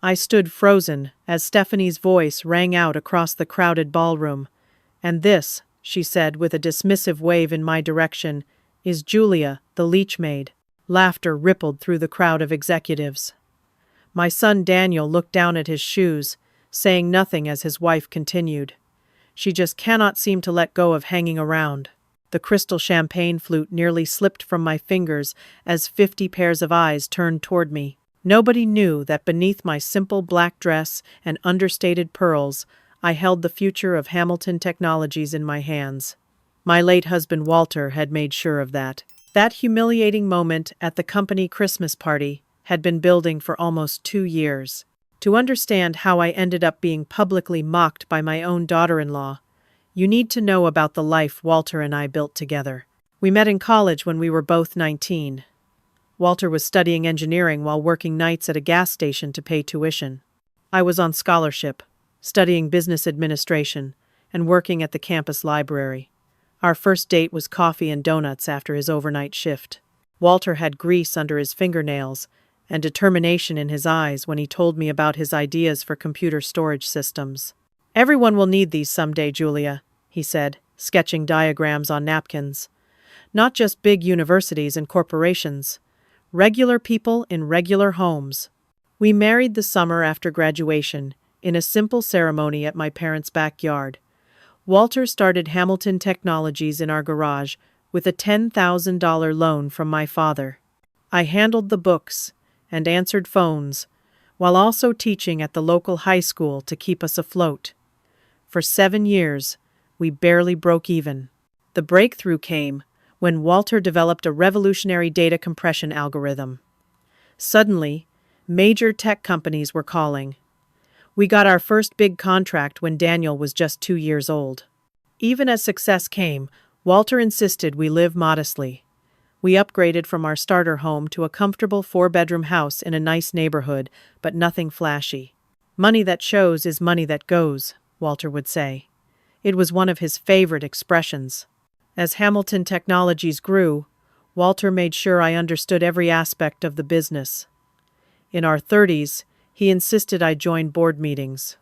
I stood frozen as Stephanie's voice rang out across the crowded ballroom. "And this," she said with a dismissive wave in my direction, "is Julia, the leech maid." Laughter rippled through the crowd of executives. My son Daniel looked down at his shoes, saying nothing as his wife continued. "She just cannot seem to let go of hanging around." The crystal champagne flute nearly slipped from my fingers as 50 pairs of eyes turned toward me. Nobody knew that beneath my simple black dress and understated pearls, I held the future of Hamilton Technologies in my hands. My late husband Walter had made sure of that. That humiliating moment at the company Christmas party had been building for almost 2 years. To understand how I ended up being publicly mocked by my own daughter-in-law, you need to know about the life Walter and I built together. We met in college when we were both 19. Walter was studying engineering while working nights at a gas station to pay tuition. I was on scholarship, studying business administration, and working at the campus library. Our first date was coffee and donuts after his overnight shift. Walter had grease under his fingernails and determination in his eyes when he told me about his ideas for computer storage systems. "Everyone will need these someday, Julia," he said, sketching diagrams on napkins. "Not just big universities and corporations. Regular people in regular homes." We married the summer after graduation, in a simple ceremony at my parents' backyard. Walter started Hamilton Technologies in our garage with a $10,000 loan from my father. I handled the books and answered phones, while also teaching at the local high school to keep us afloat. For 7 years, we barely broke even. The breakthrough came when Walter developed a revolutionary data compression algorithm. Suddenly, major tech companies were calling. We got our first big contract when Daniel was just 2 years old. Even as success came, Walter insisted we live modestly. We upgraded from our starter home to a comfortable 4-bedroom house in a nice neighborhood, but nothing flashy. "Money that shows is money that goes," Walter would say. It was one of his favorite expressions. As Hamilton Technologies grew, Walter made sure I understood every aspect of the business. In our 30s, he insisted I join board meetings.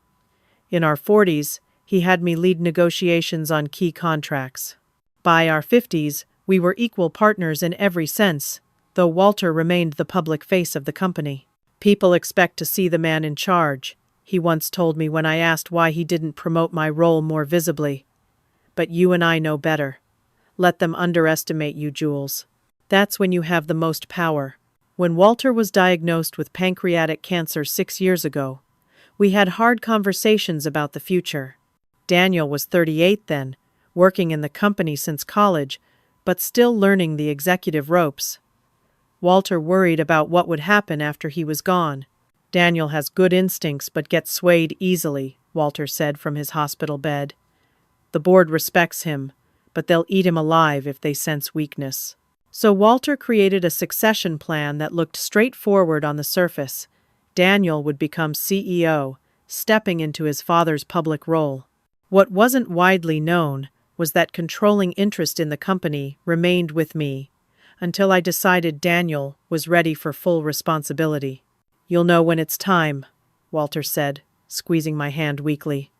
In our 40s, he had me lead negotiations on key contracts. By our 50s, we were equal partners in every sense, though Walter remained the public face of the company. "People expect to see the man in charge," he once told me when I asked why he didn't promote my role more visibly. "But you and I know better. Let them underestimate you, Jules. That's when you have the most power." When Walter was diagnosed with pancreatic cancer 6 years ago, we had hard conversations about the future. Daniel was 38 then, working in the company since college, but still learning the executive ropes. Walter worried about what would happen after he was gone. "Daniel has good instincts but gets swayed easily," Walter said from his hospital bed. "The board respects him, but they'll eat him alive if they sense weakness." So Walter created a succession plan that looked straightforward on the surface. Daniel would become CEO, stepping into his father's public role. What wasn't widely known was that controlling interest in the company remained with me until I decided Daniel was ready for full responsibility. "You'll know when it's time," Walter said, squeezing my hand weakly.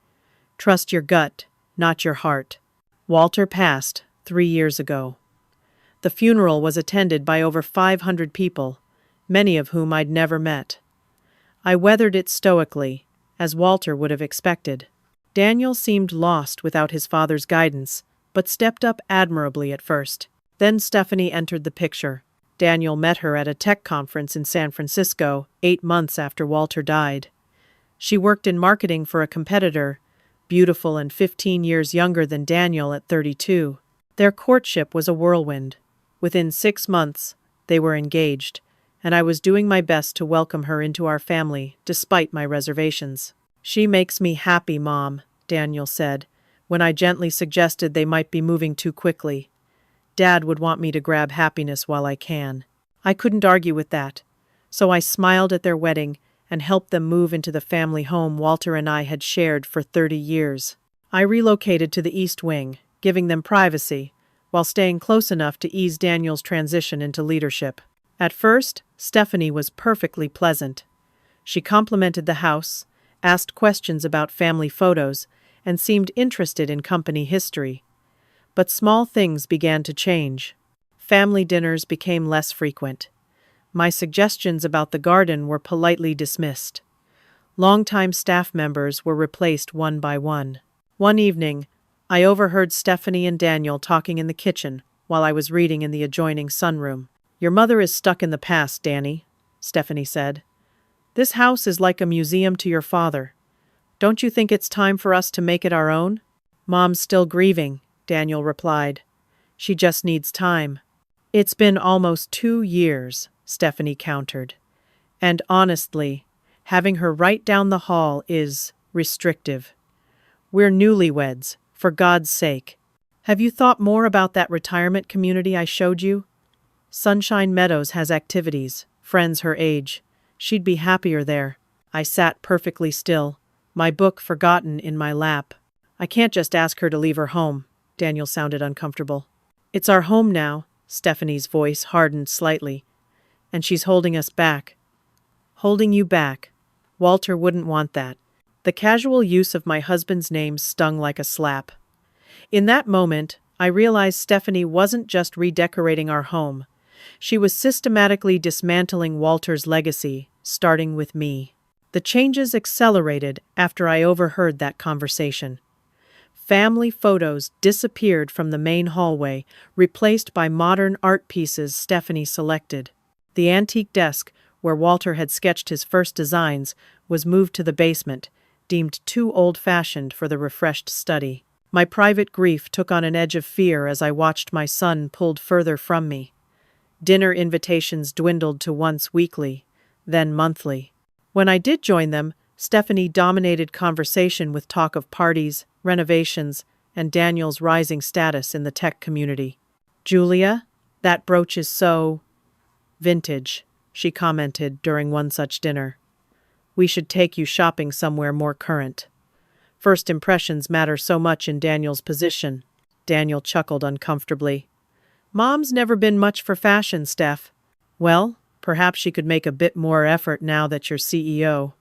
"Trust your gut, not your heart." Walter passed 3 years ago. The funeral was attended by over 500 people, many of whom I'd never met. I weathered it stoically, as Walter would have expected. Daniel seemed lost without his father's guidance, but stepped up admirably at first. Then Stephanie entered the picture. Daniel met her at a tech conference in San Francisco 8 months after Walter died. She worked in marketing for a competitor, beautiful and 15 years younger than Daniel at 32. Their courtship was a whirlwind. Within 6 months, they were engaged, and I was doing my best to welcome her into our family, despite my reservations. "She makes me happy, Mom," Daniel said, when I gently suggested they might be moving too quickly. "Dad would want me to grab happiness while I can." I couldn't argue with that, so I smiled at their wedding and helped them move into the family home Walter and I had shared for 30 years. I relocated to the East Wing, giving them privacy, while staying close enough to ease Daniel's transition into leadership. At first, Stephanie was perfectly pleasant. She complimented the house, asked questions about family photos, and seemed interested in company history. But small things began to change. Family dinners became less frequent. My suggestions about the garden were politely dismissed. Longtime staff members were replaced one by one. One evening, I overheard Stephanie and Daniel talking in the kitchen while I was reading in the adjoining sunroom. "Your mother is stuck in the past, Danny," Stephanie said. "This house is like a museum to your father. Don't you think it's time for us to make it our own?" "Mom's still grieving," Daniel replied. "She just needs time." "It's been almost 2 years," Stephanie countered. "And honestly, having her right down the hall is restrictive. We're newlyweds, for God's sake. Have you thought more about that retirement community I showed you? Sunshine Meadows has activities, friends her age. She'd be happier there." I sat perfectly still, my book forgotten in my lap. "I can't just ask her to leave her home," Daniel sounded uncomfortable. "It's our home now," Stephanie's voice hardened slightly. "And she's holding us back." "Holding you back. Walter wouldn't want that." The casual use of my husband's name stung like a slap. In that moment, I realized Stephanie wasn't just redecorating our home. She was systematically dismantling Walter's legacy, starting with me. The changes accelerated after I overheard that conversation. Family photos disappeared from the main hallway, replaced by modern art pieces Stephanie selected. The antique desk, where Walter had sketched his first designs, was moved to the basement, deemed too old-fashioned for the refreshed study. My private grief took on an edge of fear as I watched my son pulled further from me. Dinner invitations dwindled to once weekly, then monthly. When I did join them, Stephanie dominated conversation with talk of parties, renovations, and Daniel's rising status in the tech community. "Julia, that brooch is so vintage," she commented during one such dinner. "We should take you shopping somewhere more current. First impressions matter so much in Daniel's position." Daniel chuckled uncomfortably. "Mom's never been much for fashion, Steph." "Well, perhaps she could make a bit more effort now that you're CEO."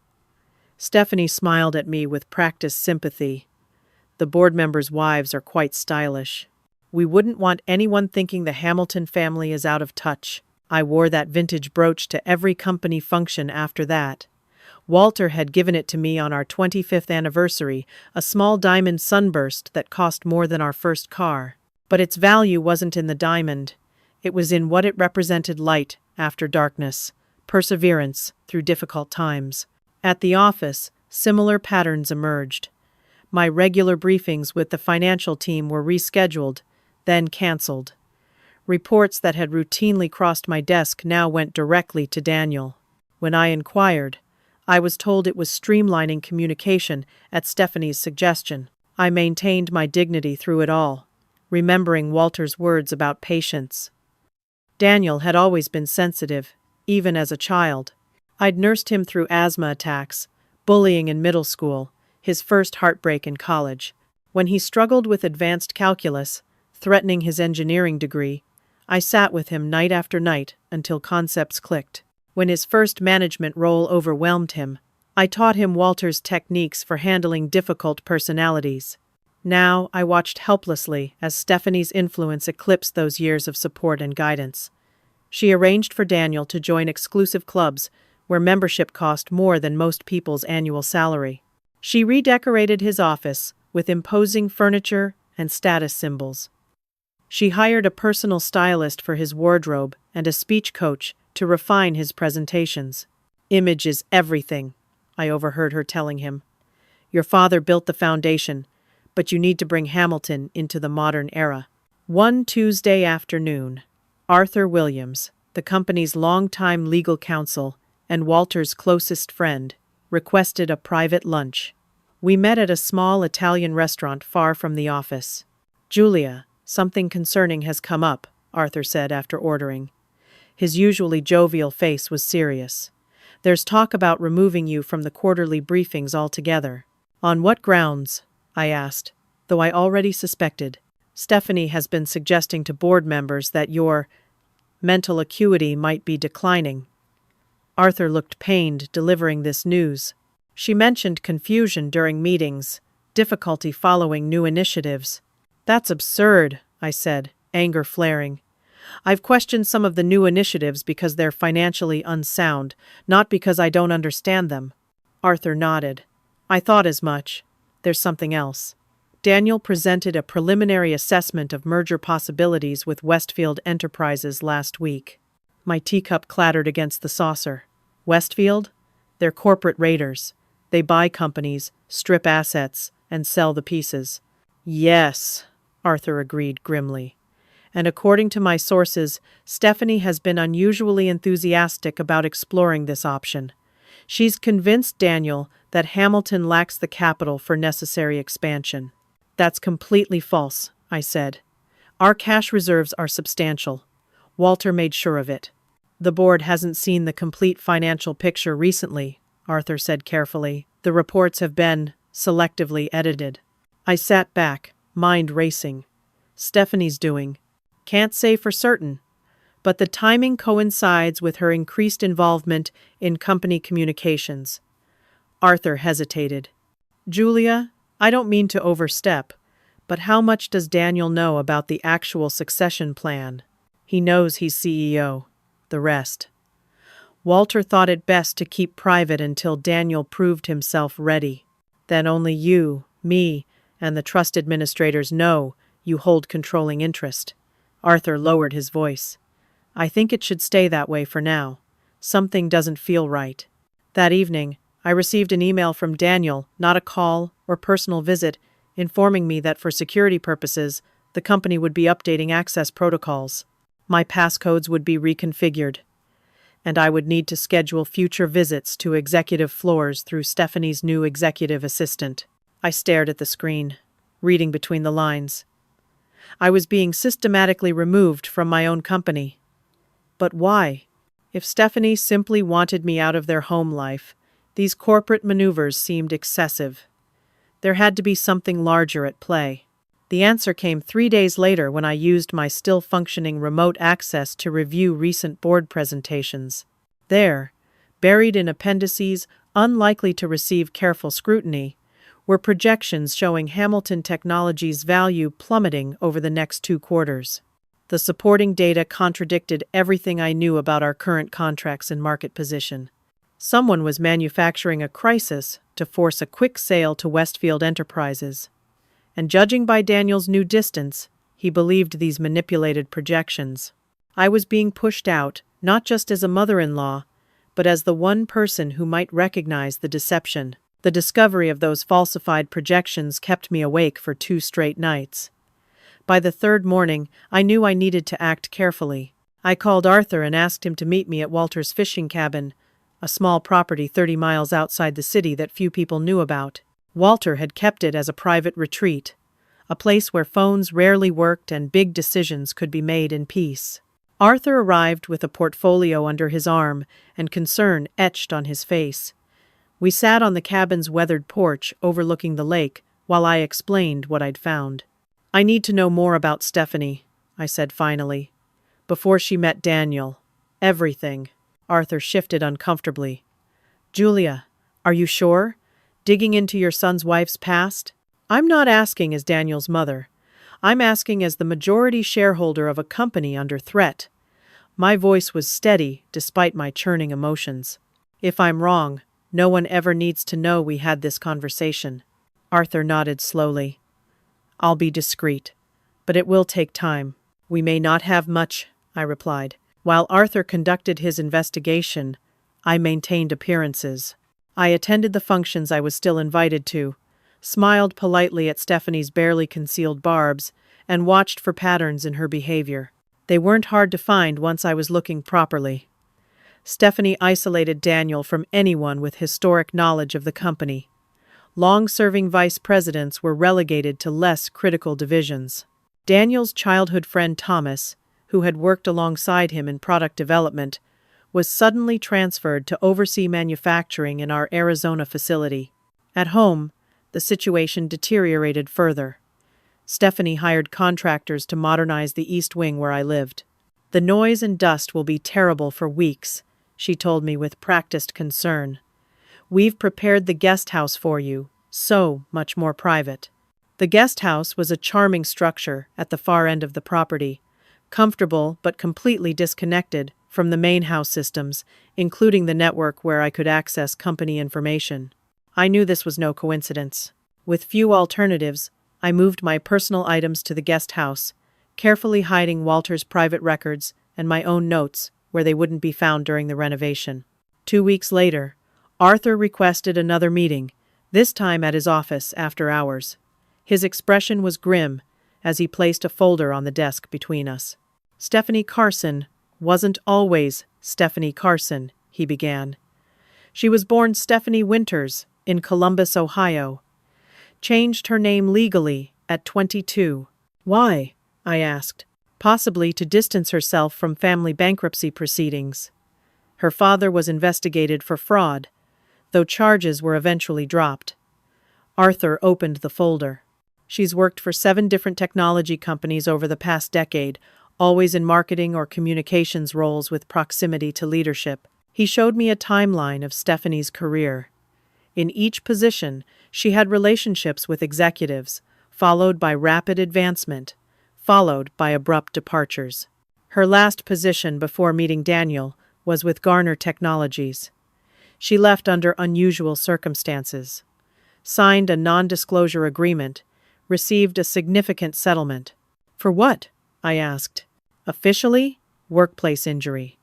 Stephanie smiled at me with practiced sympathy. "The board members' wives are quite stylish. We wouldn't want anyone thinking the Hamilton family is out of touch." I wore that vintage brooch to every company function after that. Walter had given it to me on our 25th anniversary, a small diamond sunburst that cost more than our first car. But its value wasn't in the diamond. It was in what it represented: light after darkness, perseverance through difficult times. At the office, similar patterns emerged. My regular briefings with the financial team were rescheduled, then canceled. Reports that had routinely crossed my desk now went directly to Daniel. When I inquired, I was told it was streamlining communication at Stephanie's suggestion. I maintained my dignity through it all, remembering Walter's words about patience. Daniel had always been sensitive, even as a child. I'd nursed him through asthma attacks, bullying in middle school, his first heartbreak in college. When he struggled with advanced calculus, threatening his engineering degree, I sat with him night after night until concepts clicked. When his first management role overwhelmed him, I taught him Walter's techniques for handling difficult personalities. Now I watched helplessly as Stephanie's influence eclipsed those years of support and guidance. She arranged for Daniel to join exclusive clubs where membership cost more than most people's annual salary. She redecorated his office with imposing furniture and status symbols. She hired a personal stylist for his wardrobe and a speech coach to refine his presentations. "Image is everything," I overheard her telling him. "Your father built the foundation, but you need to bring Hamilton into the modern era." One Tuesday afternoon, Arthur Williams, the company's longtime legal counsel and Walter's closest friend, requested a private lunch. We met at a small Italian restaurant far from the office. "Julia, something concerning has come up," Arthur said after ordering. His usually jovial face was serious. "There's talk about removing you from the quarterly briefings altogether." "On what grounds?" I asked, though I already suspected. "Stephanie has been suggesting to board members that your mental acuity might be declining." Arthur looked pained delivering this news. She mentioned confusion during meetings, difficulty following new initiatives. That's absurd, I said, anger flaring. I've questioned some of the new initiatives because they're financially unsound, not because I don't understand them. Arthur nodded. I thought as much. There's something else. Daniel presented a preliminary assessment of merger possibilities with Westfield Enterprises last week. My teacup clattered against the saucer. Westfield? They're corporate raiders. They buy companies, strip assets, and sell the pieces. Yes, Arthur agreed grimly. And according to my sources, Stephanie has been unusually enthusiastic about exploring this option. She's convinced Daniel that Hamilton lacks the capital for necessary expansion. That's completely false, I said. Our cash reserves are substantial. Walter made sure of it. The board hasn't seen the complete financial picture recently, Arthur said carefully. The reports have been selectively edited. I sat back, mind racing. Stephanie's doing. Can't say for certain, but the timing coincides with her increased involvement in company communications. Arthur hesitated. Julia, I don't mean to overstep, but how much does Daniel know about the actual succession plan? He knows he's CEO. The rest. Walter thought it best to keep private until Daniel proved himself ready. Then only you, me, and the trust administrators know you hold controlling interest. Arthur lowered his voice. I think it should stay that way for now. Something doesn't feel right. That evening, I received an email from Daniel, not a call or personal visit, informing me that for security purposes, the company would be updating access protocols. My passcodes would be reconfigured, and I would need to schedule future visits to executive floors through Stephanie's new executive assistant. I stared at the screen, reading between the lines. I was being systematically removed from my own company. But why? If Stephanie simply wanted me out of their home life, these corporate maneuvers seemed excessive. There had to be something larger at play. The answer came 3 days later when I used my still-functioning remote access to review recent board presentations. There, buried in appendices unlikely to receive careful scrutiny, were projections showing Hamilton Technology's value plummeting over the next 2 quarters. The supporting data contradicted everything I knew about our current contracts and market position. Someone was manufacturing a crisis to force a quick sale to Westfield Enterprises. And judging by Daniel's new distance, he believed these manipulated projections. I was being pushed out, not just as a mother-in-law, but as the one person who might recognize the deception. The discovery of those falsified projections kept me awake for 2 straight nights. By the 3rd morning, I knew I needed to act carefully. I called Arthur and asked him to meet me at Walter's fishing cabin, a small property 30 miles outside the city that few people knew about. Walter had kept it as a private retreat, a place where phones rarely worked and big decisions could be made in peace. Arthur arrived with a portfolio under his arm and concern etched on his face. We sat on the cabin's weathered porch overlooking the lake while I explained what I'd found. I need to know more about Stephanie, I said finally. Before she met Daniel. Everything. Arthur shifted uncomfortably. Julia, are you sure? Digging into your son's wife's past? I'm not asking as Daniel's mother. I'm asking as the majority shareholder of a company under threat. My voice was steady despite my churning emotions. If I'm wrong, no one ever needs to know we had this conversation. Arthur nodded slowly. I'll be discreet, but it will take time. We may not have much, I replied. While Arthur conducted his investigation, I maintained appearances. I attended the functions I was still invited to, smiled politely at Stephanie's barely concealed barbs, and watched for patterns in her behavior. They weren't hard to find once I was looking properly. Stephanie isolated Daniel from anyone with historic knowledge of the company. Long-serving vice presidents were relegated to less critical divisions. Daniel's childhood friend Thomas, who had worked alongside him in product development, was suddenly transferred to oversee manufacturing in our Arizona facility. At home, the situation deteriorated further. Stephanie hired contractors to modernize the East Wing where I lived. The noise and dust will be terrible for weeks, she told me with practiced concern. "We've prepared the guest house for you, so much more private." The guest house was a charming structure at the far end of the property, comfortable but completely disconnected from the main house systems, including the network where I could access company information. I knew this was no coincidence. With few alternatives, I moved my personal items to the guest house, carefully hiding Walter's private records and my own notes where they wouldn't be found during the renovation. 2 weeks later, Arthur requested another meeting, this time at his office after hours. His expression was grim as he placed a folder on the desk between us. "Stephanie Carson wasn't always Stephanie Carson," he began. "She was born Stephanie Winters in Columbus, Ohio. Changed her name legally at 22. Why?" I asked. "Possibly to distance herself from family bankruptcy proceedings. Her father was investigated for fraud, though charges were eventually dropped." Arthur opened the folder. "She's worked for 7 different technology companies over the past decade, always in marketing or communications roles with proximity to leadership." He showed me a timeline of Stephanie's career. In each position, she had relationships with executives, followed by rapid advancement, followed by abrupt departures. Her last position before meeting Daniel was with Garner Technologies. She left under unusual circumstances, signed a non-disclosure agreement, received a significant settlement. "For what?" I asked. "Officially, workplace injury.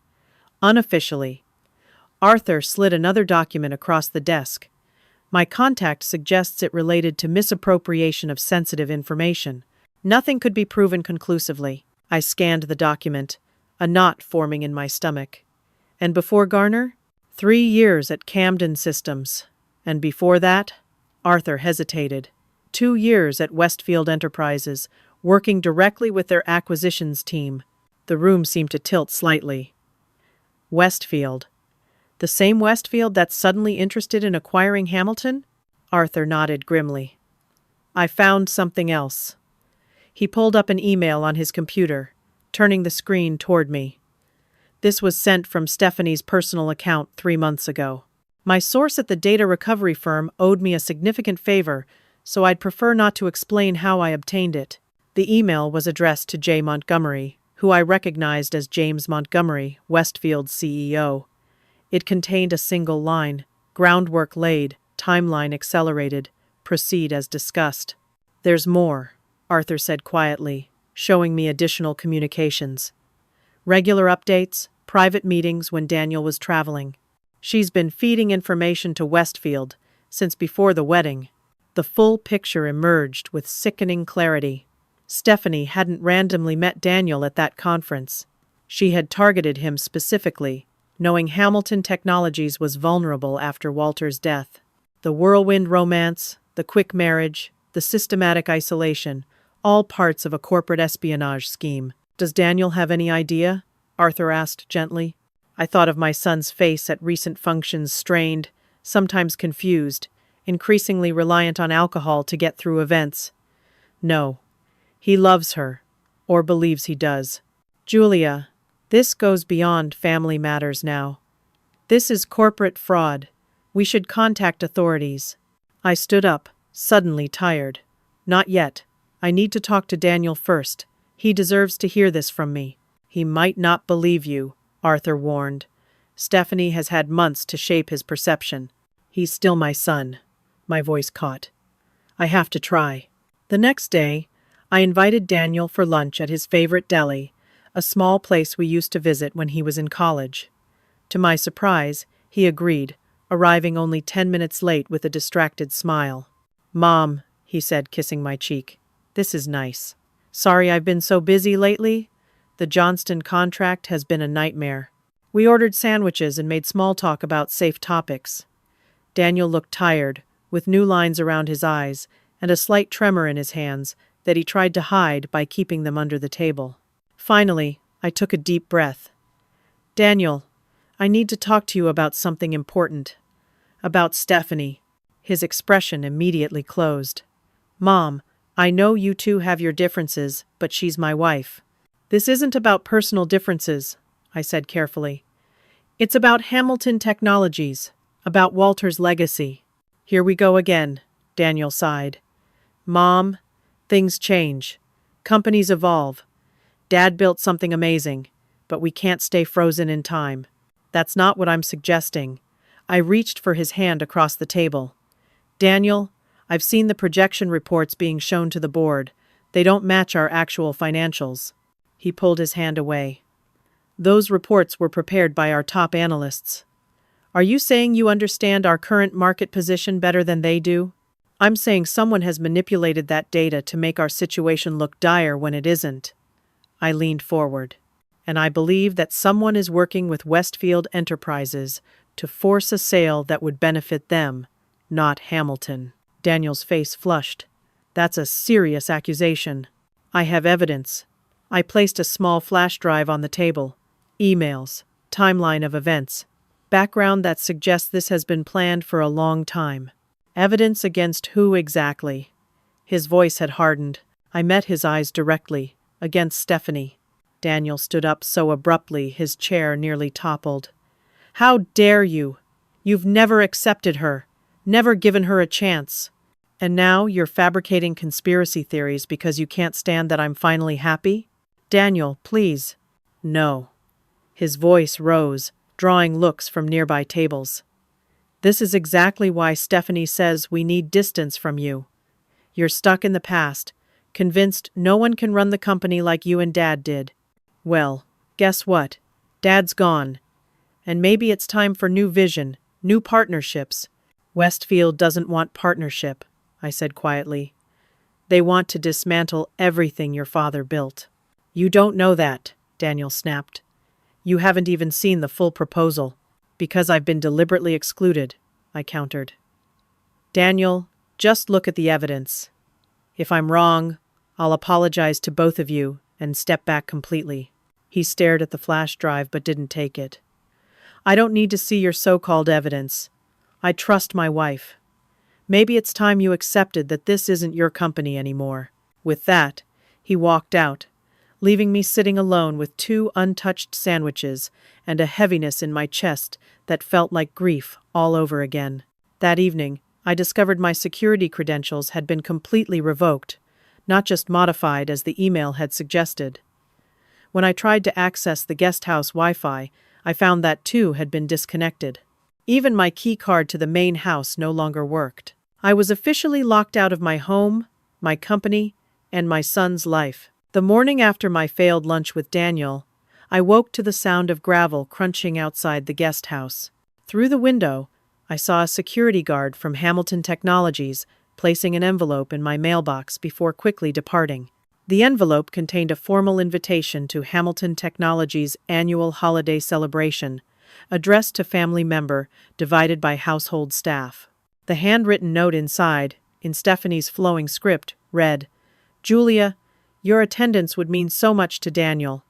Unofficially." Arthur slid another document across the desk. "My contact suggests it related to misappropriation of sensitive information. Nothing could be proven conclusively." I scanned the document, a knot forming in my stomach. "And before Garner?" 3 years at Camden Systems. "And before that?" Arthur hesitated. 2 years at Westfield Enterprises, working directly with their acquisitions team." The room seemed to tilt slightly. "Westfield. The same Westfield that's suddenly interested in acquiring Hamilton?" Arthur nodded grimly. "I found something else." He pulled up an email on his computer, turning the screen toward me. "This was sent from Stephanie's personal account 3 months ago. My source at the data recovery firm owed me a significant favor, so I'd prefer not to explain how I obtained it." The email was addressed to J. Montgomery, who I recognized as James Montgomery, Westfield's CEO. It contained a single line: "Groundwork laid, timeline accelerated, proceed as discussed." "There's more," Arthur said quietly, showing me additional communications. "Regular updates, private meetings when Daniel was traveling. She's been feeding information to Westfield since before the wedding." The full picture emerged with sickening clarity. Stephanie hadn't randomly met Daniel at that conference. She had targeted him specifically, knowing Hamilton Technologies was vulnerable after Walter's death. The whirlwind romance, the quick marriage, the systematic isolation, all parts of a corporate espionage scheme. "Does Daniel have any idea?" Arthur asked gently. I thought of my son's face at recent functions, strained, sometimes confused, increasingly reliant on alcohol to get through events. "No. He loves her, or believes he does." "Julia, this goes beyond family matters now. This is corporate fraud. We should contact authorities." I stood up, suddenly tired. "Not yet. I need to talk to Daniel first. He deserves to hear this from me." "He might not believe you," Arthur warned. "Stephanie has had months to shape his perception." "He's still my son." My voice caught. "I have to try." The next day, I invited Daniel for lunch at his favorite deli, a small place we used to visit when he was in college. To my surprise, he agreed, arriving only 10 minutes late with a distracted smile. "Mom," he said, kissing my cheek, "this is nice. Sorry I've been so busy lately. The Johnston contract has been a nightmare." We ordered sandwiches and made small talk about safe topics. Daniel looked tired, with new lines around his eyes and a slight tremor in his hands that he tried to hide by keeping them under the table. Finally, I took a deep breath. "Daniel, I need to talk to you about something important. About Stephanie." His expression immediately closed. "Mom, I know you two have your differences, but she's my wife." "This isn't about personal differences," I said carefully. It's about Hamilton Technologies, about Walter's legacy. Here we go again, Daniel sighed. Mom, things change. Companies evolve. Dad built something amazing, but we can't stay frozen in time. That's not what I'm suggesting. I reached for his hand across the table. Daniel, I've seen the projection reports being shown to the board. They don't match our actual financials. He pulled his hand away. Those reports were prepared by our top analysts. Are you saying you understand our current market position better than they do? I'm saying someone has manipulated that data to make our situation look dire when it isn't. I leaned forward. And I believe that someone is working with Westfield Enterprises to force a sale that would benefit them, not Hamilton. Daniel's face flushed. That's a serious accusation. I have evidence. I placed a small flash drive on the table. Emails, timeline of events, background that suggests this has been planned for a long time. Evidence against who exactly? His voice had hardened. I met his eyes directly. Against Stephanie. Daniel stood up so abruptly his chair nearly toppled. How dare you? You've never accepted her, never given her a chance. And now you're fabricating conspiracy theories because you can't stand that I'm finally happy? Daniel, please. No. His voice rose, drawing looks from nearby tables. This is exactly why Stephanie says we need distance from you. You're stuck in the past, convinced no one can run the company like you and Dad did. Well, guess what? Dad's gone. And maybe it's time for new vision, new partnerships. Westfield doesn't want partnership, I said quietly. They want to dismantle everything your father built. You don't know that, Daniel snapped. You haven't even seen the full proposal. Because I've been deliberately excluded, I countered. Daniel, just look at the evidence. If I'm wrong, I'll apologize to both of you and step back completely. He stared at the flash drive but didn't take it. I don't need to see your so-called evidence. I trust my wife. Maybe it's time you accepted that this isn't your company anymore. With that, he walked out, leaving me sitting alone with 2 untouched sandwiches and a heaviness in my chest that felt like grief all over again. That evening, I discovered my security credentials had been completely revoked, not just modified as the email had suggested. When I tried to access the guest house Wi-Fi, I found that too had been disconnected. Even my key card to the main house no longer worked. I was officially locked out of my home, my company, and my son's life. The morning after my failed lunch with Daniel, I woke to the sound of gravel crunching outside the guest house. Through the window, I saw a security guard from Hamilton Technologies placing an envelope in my mailbox before quickly departing. The envelope contained a formal invitation to Hamilton Technologies' annual holiday celebration, addressed to family member, divided by household staff. The handwritten note inside, in Stephanie's flowing script, read, Julia, your attendance would mean so much to Daniel.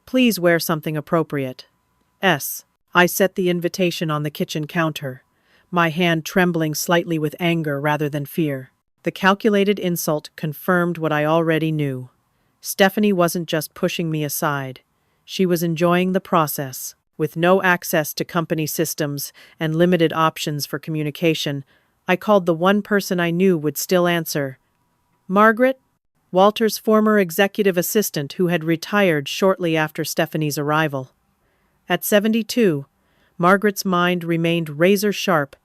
Please wear something appropriate. S. I set the invitation on the kitchen counter, my hand trembling slightly with anger rather than fear. The calculated insult confirmed what I already knew. Stephanie wasn't just pushing me aside. She was enjoying the process. With no access to company systems and limited options for communication, I called the one person I knew would still answer. Margaret? Walter's former executive assistant who had retired shortly after Stephanie's arrival. At 72, Margaret's mind remained razor-sharp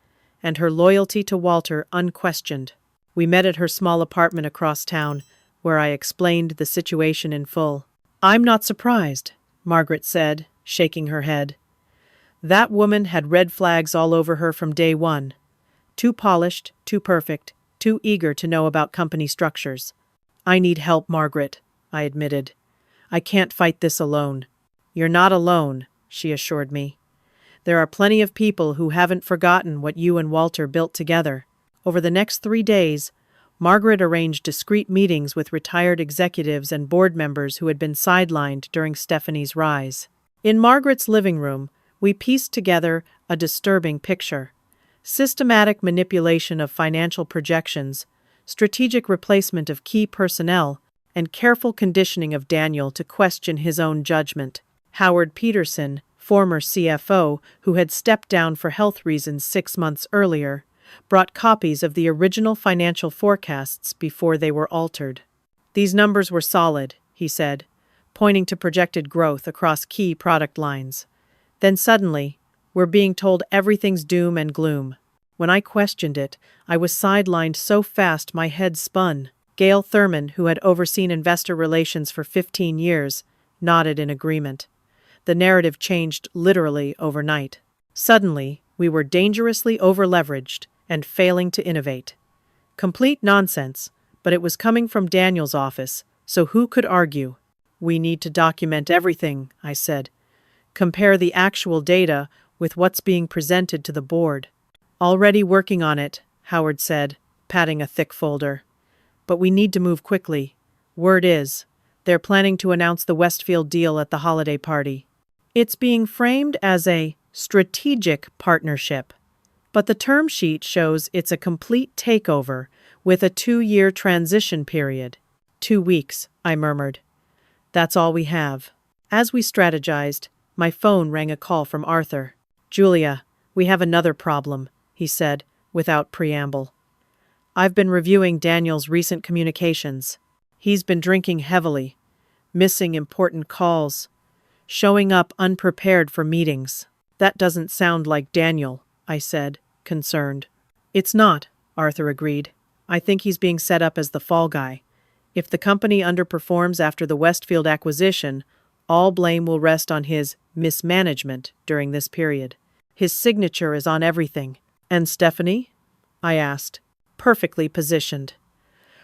and her loyalty to Walter unquestioned. We met at her small apartment across town, where I explained the situation in full. I'm not surprised, Margaret said, shaking her head. That woman had red flags all over her from day one. Too polished, too perfect, too eager to know about company structures. I need help, Margaret, I admitted. I can't fight this alone. You're not alone, she assured me. There are plenty of people who haven't forgotten what you and Walter built together. Over the next 3 days, Margaret arranged discreet meetings with retired executives and board members who had been sidelined during Stephanie's rise. In Margaret's living room, we pieced together a disturbing picture. Systematic manipulation of financial projections, strategic replacement of key personnel, and careful conditioning of Daniel to question his own judgment. Howard Peterson, former CFO who had stepped down for health reasons 6 months earlier, brought copies of the original financial forecasts before they were altered. These numbers were solid, he said, pointing to projected growth across key product lines. Then suddenly, we're being told everything's doom and gloom. When I questioned it, I was sidelined so fast my head spun. Gail Thurman, who had overseen investor relations for 15 years, nodded in agreement. The narrative changed literally overnight. Suddenly, we were dangerously over-leveraged and failing to innovate. Complete nonsense, but it was coming from Daniel's office, so who could argue? We need to document everything, I said. Compare the actual data with what's being presented to the board. Already working on it, Howard said, patting a thick folder. But we need to move quickly. Word is, they're planning to announce the Westfield deal at the holiday party. It's being framed as a strategic partnership, but the term sheet shows it's a complete takeover with a 2-year transition period. 2 weeks, I murmured. That's all we have. As we strategized, my phone rang a call from Arthur. Julia, we have another problem, he said, without preamble. I've been reviewing Daniel's recent communications. He's been drinking heavily, missing important calls, showing up unprepared for meetings. That doesn't sound like Daniel, I said, concerned. It's not, Arthur agreed. I think he's being set up as the fall guy. If the company underperforms after the Westfield acquisition, all blame will rest on his mismanagement during this period. His signature is on everything. And Stephanie? I asked. Perfectly positioned.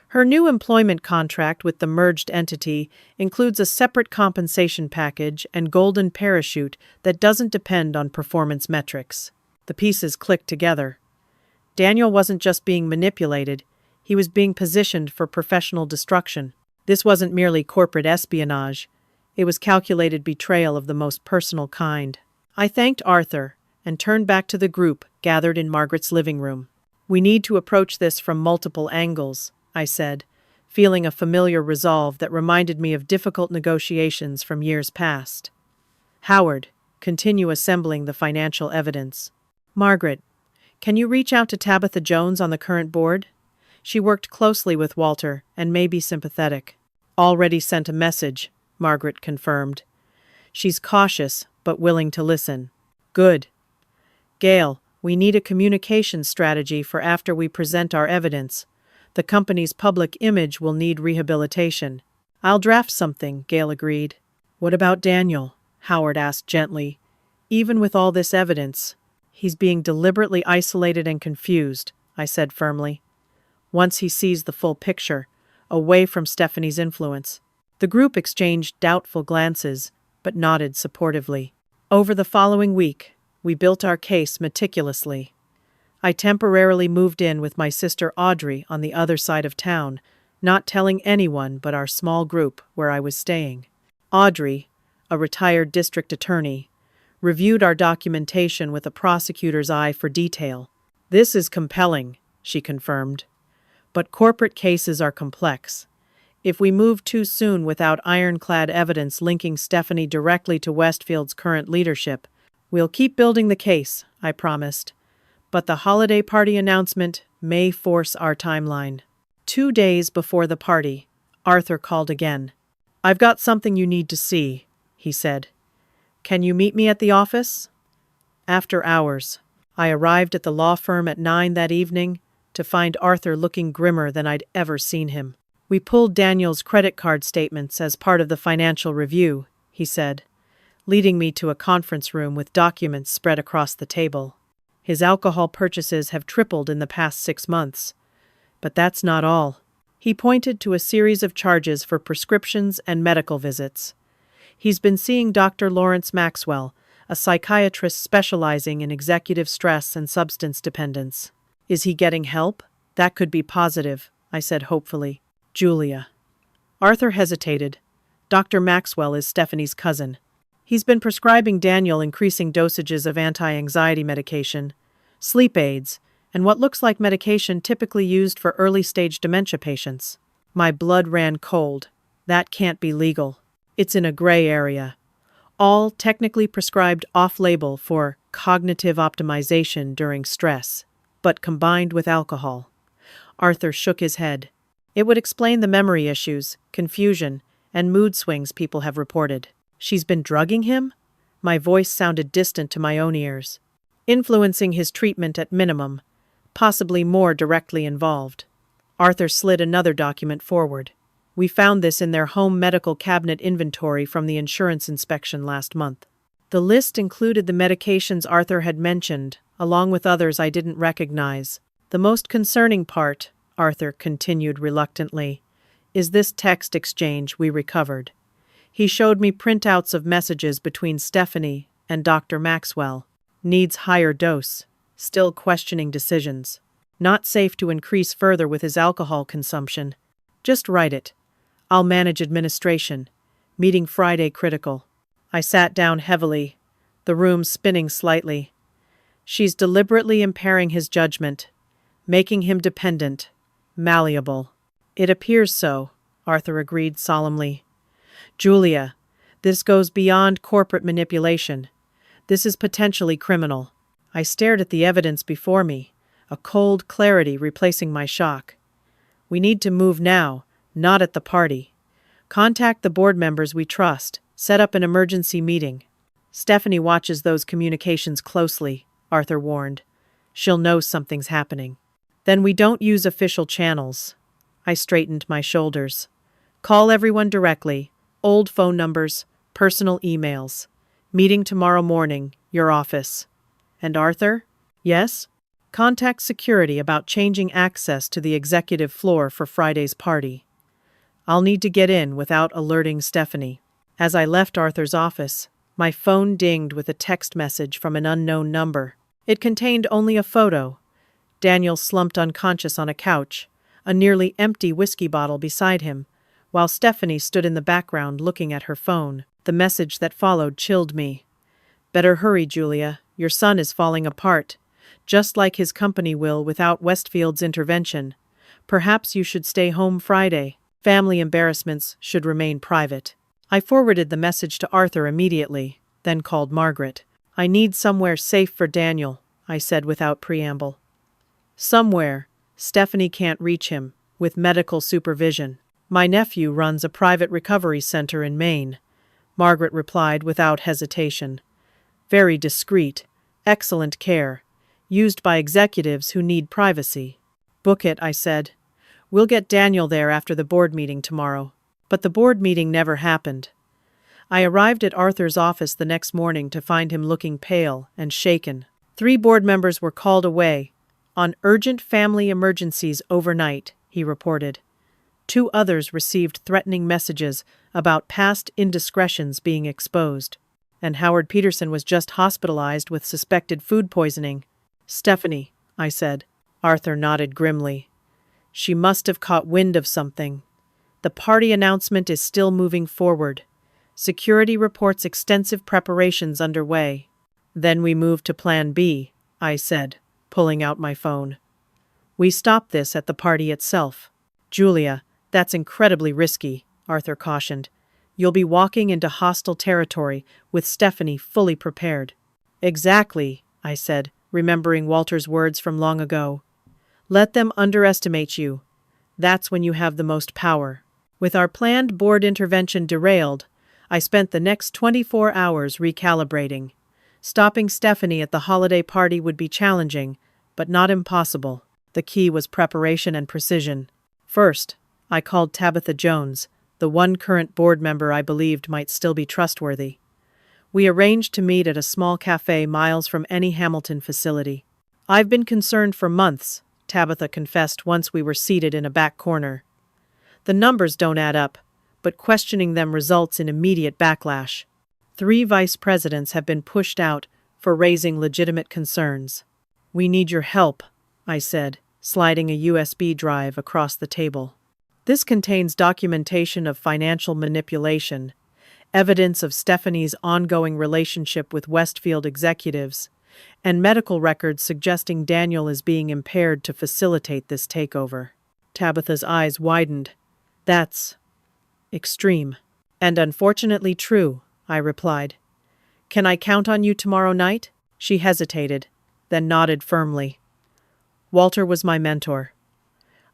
Her new employment contract with the merged entity includes a separate compensation package and golden parachute that doesn't depend on performance metrics. The pieces clicked together. Daniel wasn't just being manipulated, he was being positioned for professional destruction. This wasn't merely corporate espionage, it was calculated betrayal of the most personal kind. I thanked Arthur and turned back to the group gathered in Margaret's living room. We need to approach this from multiple angles, I said, feeling a familiar resolve that reminded me of difficult negotiations from years past. Howard, continue assembling the financial evidence. Margaret, can you reach out to Tabitha Jones on the current board? She worked closely with Walter and may be sympathetic. Already sent a message, Margaret confirmed. She's cautious, but willing to listen. Good. Gail, we need a communication strategy for after we present our evidence. The company's public image will need rehabilitation. I'll draft something, Gail agreed. What about Daniel? Howard asked gently. Even with all this evidence, he's being deliberately isolated and confused, I said firmly. Once he sees the full picture, away from Stephanie's influence. The group exchanged doubtful glances, but nodded supportively. Over the following week, we built our case meticulously. I temporarily moved in with my sister Audrey on the other side of town, not telling anyone but our small group where I was staying. Audrey, a retired district attorney, reviewed our documentation with a prosecutor's eye for detail. This is compelling, she confirmed. But corporate cases are complex. If we move too soon without ironclad evidence linking Stephanie directly to Westfield's current leadership, we'll keep building the case, I promised. But the holiday party announcement may force our timeline. 2 days before the party, Arthur called again. I've got something you need to see, he said. Can you meet me at the office? After hours, I arrived at the law firm at 9 that evening to find Arthur looking grimmer than I'd ever seen him. We pulled Daniel's credit card statements as part of the financial review, he said, leading me to a conference room with documents spread across the table. His alcohol purchases have tripled in the past 6 months. But that's not all. He pointed to a series of charges for prescriptions and medical visits. He's been seeing Dr. Lawrence Maxwell, a psychiatrist specializing in executive stress and substance dependence. Is he getting help? That could be positive, I said hopefully. Julia. Arthur hesitated. Dr. Maxwell is Stephanie's cousin. He's been prescribing Daniel increasing dosages of anti-anxiety medication, sleep aids, and what looks like medication typically used for early-stage dementia patients. My blood ran cold. That can't be legal. It's in a gray area. all technically prescribed off-label for cognitive optimization during stress, but combined with alcohol. Arthur shook his head. It would explain the memory issues, confusion, and mood swings people have reported. She's been drugging him? My voice sounded distant to my own ears. Influencing his treatment at minimum, possibly more directly involved. Arthur slid another document forward. We found this in their home medical cabinet inventory from the insurance inspection last month. The list included the medications Arthur had mentioned, along with others I didn't recognize. The most concerning part, Arthur continued reluctantly, is this text exchange we recovered. He showed me printouts of messages between Stephanie and Dr. Maxwell. Needs higher dose. Still questioning decisions. Not safe to increase further with his alcohol consumption. Just write it. I'll manage administration. Meeting Friday critical. I sat down heavily, the room spinning slightly. She's deliberately impairing his judgment, making him dependent, malleable. It appears so, Arthur agreed solemnly. Julia, this goes beyond corporate manipulation. This is potentially criminal. I stared at the evidence before me, a cold clarity replacing my shock. We need to move now, not at the party. Contact the board members we trust. Set up an emergency meeting. Stephanie watches those communications closely, Arthur warned. She'll know something's happening. Then we don't use official channels. I straightened my shoulders. Call everyone directly. Old phone numbers, personal emails. Meeting tomorrow morning, your office. And Arthur? Yes? Contact security about changing access to the executive floor for Friday's party. I'll need to get in without alerting Stephanie. As I left Arthur's office, my phone dinged with a text message from an unknown number. It contained only a photo. Daniel slumped unconscious on a couch, a nearly empty whiskey bottle beside him, while Stephanie stood in the background looking at her phone. The message that followed chilled me. Better hurry, Julia. Your son is falling apart, just like his company will without Westfield's intervention. Perhaps you should stay home Friday. Family embarrassments should remain private. I forwarded the message to Arthur immediately, then called Margaret. I need somewhere safe for Daniel, I said without preamble. Somewhere. Stephanie can't reach him, with medical supervision. My nephew runs a private recovery center in Maine, Margaret replied without hesitation. Very discreet, excellent care, used by executives who need privacy. Book it, I said. We'll get Daniel there after the board meeting tomorrow. But the board meeting never happened. I arrived at Arthur's office the next morning to find him looking pale and shaken. 3 board members were called away on urgent family emergencies overnight, he reported. 2 others received threatening messages about past indiscretions being exposed. And Howard Peterson was just hospitalized with suspected food poisoning. Stephanie, I said. Arthur nodded grimly. She must have caught wind of something. The party announcement is still moving forward. Security reports extensive preparations underway. Then we move to Plan B, I said, pulling out my phone. We stop this at the party itself. Julia, that's incredibly risky, Arthur cautioned. You'll be walking into hostile territory with Stephanie fully prepared. Exactly, I said, remembering Walter's words from long ago. Let them underestimate you. That's when you have the most power. With our planned board intervention derailed, I spent the next 24 hours recalibrating. Stopping Stephanie at the holiday party would be challenging, but not impossible. The key was preparation and precision. First, I called Tabitha Jones, the one current board member I believed might still be trustworthy. We arranged to meet at a small cafe miles from any Hamilton facility. I've been concerned for months, Tabitha confessed once we were seated in a back corner. The numbers don't add up, but questioning them results in immediate backlash. 3 vice presidents have been pushed out for raising legitimate concerns. We need your help, I said, sliding a USB drive across the table. This contains documentation of financial manipulation, evidence of Stephanie's ongoing relationship with Westfield executives, and medical records suggesting Daniel is being impaired to facilitate this takeover. Tabitha's eyes widened. That's extreme. And unfortunately true, I replied. Can I count on you tomorrow night? She hesitated, then nodded firmly. Walter was my mentor.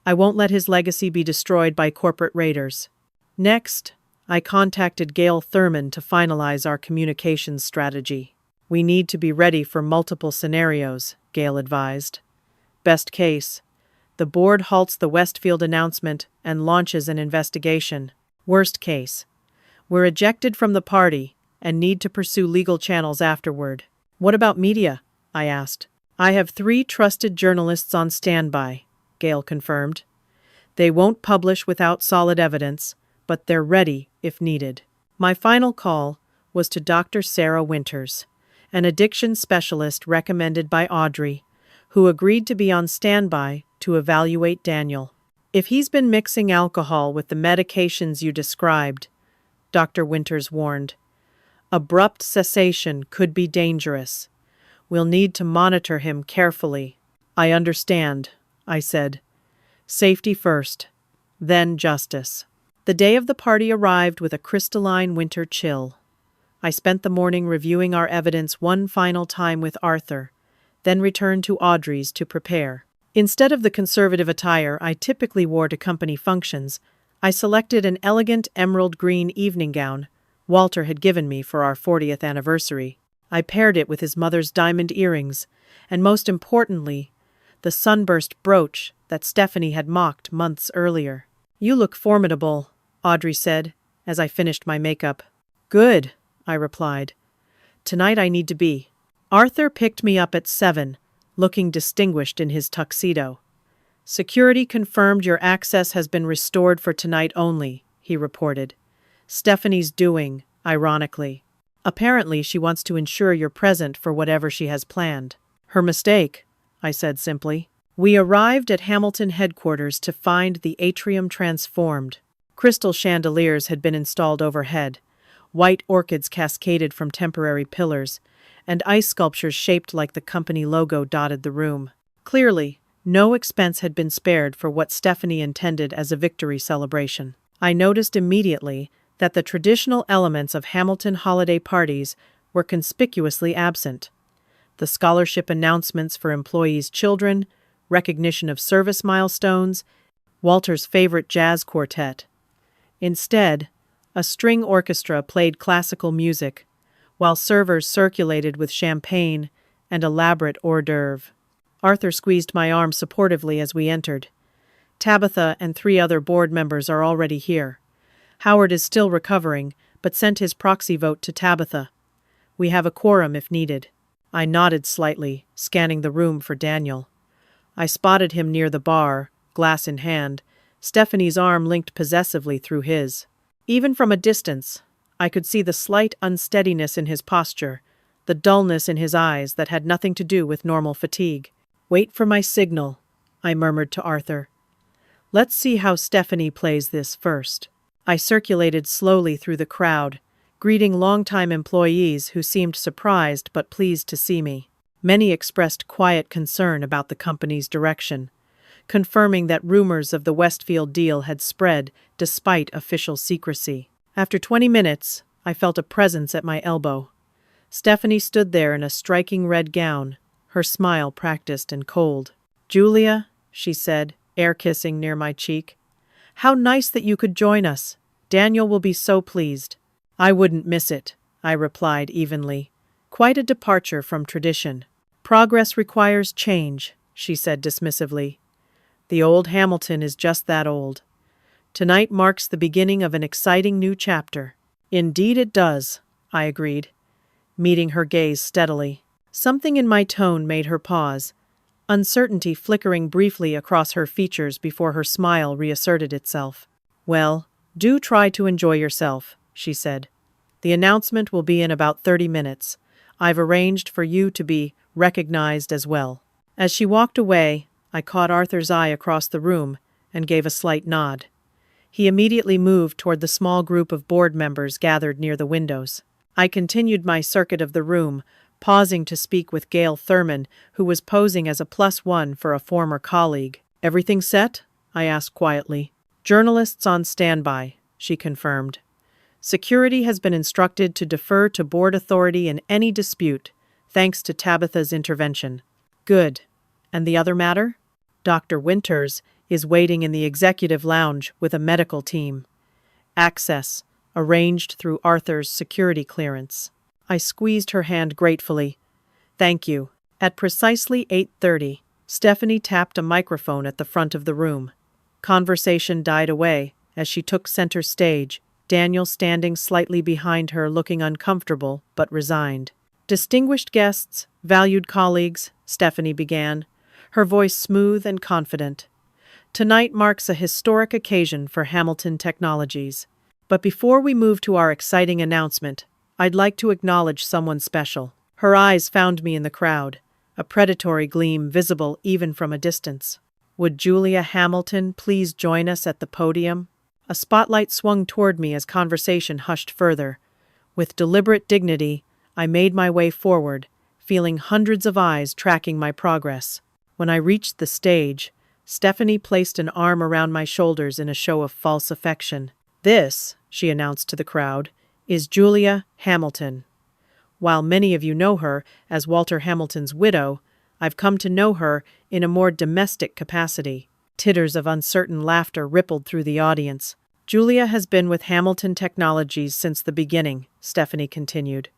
I won't let his legacy be destroyed by corporate raiders. Next, I contacted Gail Thurman to finalize our communications strategy. We need to be ready for multiple scenarios, Gail advised. Best case, the board halts the Westfield announcement and launches an investigation. Worst case, we're ejected from the party and need to pursue legal channels afterward. What about media? I asked. I have 3 trusted journalists on standby, Gail confirmed. They won't publish without solid evidence, but they're ready if needed. My final call was to Dr. Sarah Winters, an addiction specialist recommended by Audrey, who agreed to be on standby to evaluate Daniel. If he's been mixing alcohol with the medications you described, Dr. Winters warned, abrupt cessation could be dangerous. We'll need to monitor him carefully. I understand, I said. Safety first, then justice. The day of the party arrived with a crystalline winter chill. I spent the morning reviewing our evidence one final time with Arthur, then returned to Audrey's to prepare. Instead of the conservative attire I typically wore to company functions, I selected an elegant emerald green evening gown Walter had given me for our 40th anniversary. I paired it with his mother's diamond earrings, and most importantly, the sunburst brooch that Stephanie had mocked months earlier. You look formidable, Audrey said, as I finished my makeup. Good, I replied. Tonight I need to be. Arthur picked me up at 7, looking distinguished in his tuxedo. Security confirmed your access has been restored for tonight only, he reported. Stephanie's doing, ironically. Apparently she wants to ensure you're present for whatever she has planned. Her mistake, I said simply. We arrived at Hamilton headquarters to find the atrium transformed. Crystal chandeliers had been installed overhead, white orchids cascaded from temporary pillars, and ice sculptures shaped like the company logo dotted the room. Clearly, no expense had been spared for what Stephanie intended as a victory celebration. I noticed immediately that the traditional elements of Hamilton holiday parties were conspicuously absent. The scholarship announcements for employees' children, recognition of service milestones, Walter's favorite jazz quartet. Instead, a string orchestra played classical music, while servers circulated with champagne and elaborate hors d'oeuvre. Arthur squeezed my arm supportively as we entered. Tabitha and 3 other board members are already here. Howard is still recovering, but sent his proxy vote to Tabitha. We have a quorum if needed. I nodded slightly, scanning the room for Daniel. I spotted him near the bar, glass in hand, Stephanie's arm linked possessively through his. Even from a distance, I could see the slight unsteadiness in his posture, the dullness in his eyes that had nothing to do with normal fatigue. Wait for my signal, I murmured to Arthur. Let's see how Stephanie plays this first. I circulated slowly through the crowd, greeting longtime employees who seemed surprised but pleased to see me. Many expressed quiet concern about the company's direction, confirming that rumors of the Westfield deal had spread despite official secrecy. After 20 minutes, I felt a presence at my elbow. Stephanie stood there in a striking red gown, her smile practiced and cold. Julia, she said, air-kissing near my cheek. How nice that you could join us. Daniel will be so pleased. I wouldn't miss it, I replied evenly. Quite a departure from tradition. Progress requires change, she said dismissively. The old Hamilton is just that old. Tonight marks the beginning of an exciting new chapter. Indeed it does, I agreed, meeting her gaze steadily. Something in my tone made her pause, uncertainty flickering briefly across her features before her smile reasserted itself. Well, do try to enjoy yourself, she said. The announcement will be in about 30 minutes. I've arranged for you to be recognized as well. As she walked away, I caught Arthur's eye across the room and gave a slight nod. He immediately moved toward the small group of board members gathered near the windows. I continued my circuit of the room, pausing to speak with Gail Thurman, who was posing as a +1 for a former colleague. Everything set? I asked quietly. Journalists on standby, she confirmed. Security has been instructed to defer to board authority in any dispute, thanks to Tabitha's intervention. Good. And the other matter? Dr. Winters is waiting in the executive lounge with a medical team. Access, arranged through Arthur's security clearance. I squeezed her hand gratefully. Thank you. At precisely 8:30, Stephanie tapped a microphone at the front of the room. Conversation died away as she took center stage, Daniel standing slightly behind her, looking uncomfortable but resigned. Distinguished guests, valued colleagues, Stephanie began, her voice smooth and confident. Tonight marks a historic occasion for Hamilton Technologies. But before we move to our exciting announcement, I'd like to acknowledge someone special. Her eyes found me in the crowd, a predatory gleam visible even from a distance. Would Julia Hamilton please join us at the podium? A spotlight swung toward me as conversation hushed further. With deliberate dignity, I made my way forward, feeling hundreds of eyes tracking my progress. When I reached the stage, Stephanie placed an arm around my shoulders in a show of false affection. This, she announced to the crowd, is Julia Hamilton. While many of you know her as Walter Hamilton's widow, I've come to know her in a more domestic capacity. Titters of uncertain laughter rippled through the audience. Julia has been with Hamilton Technologies since the beginning, Stephanie continued.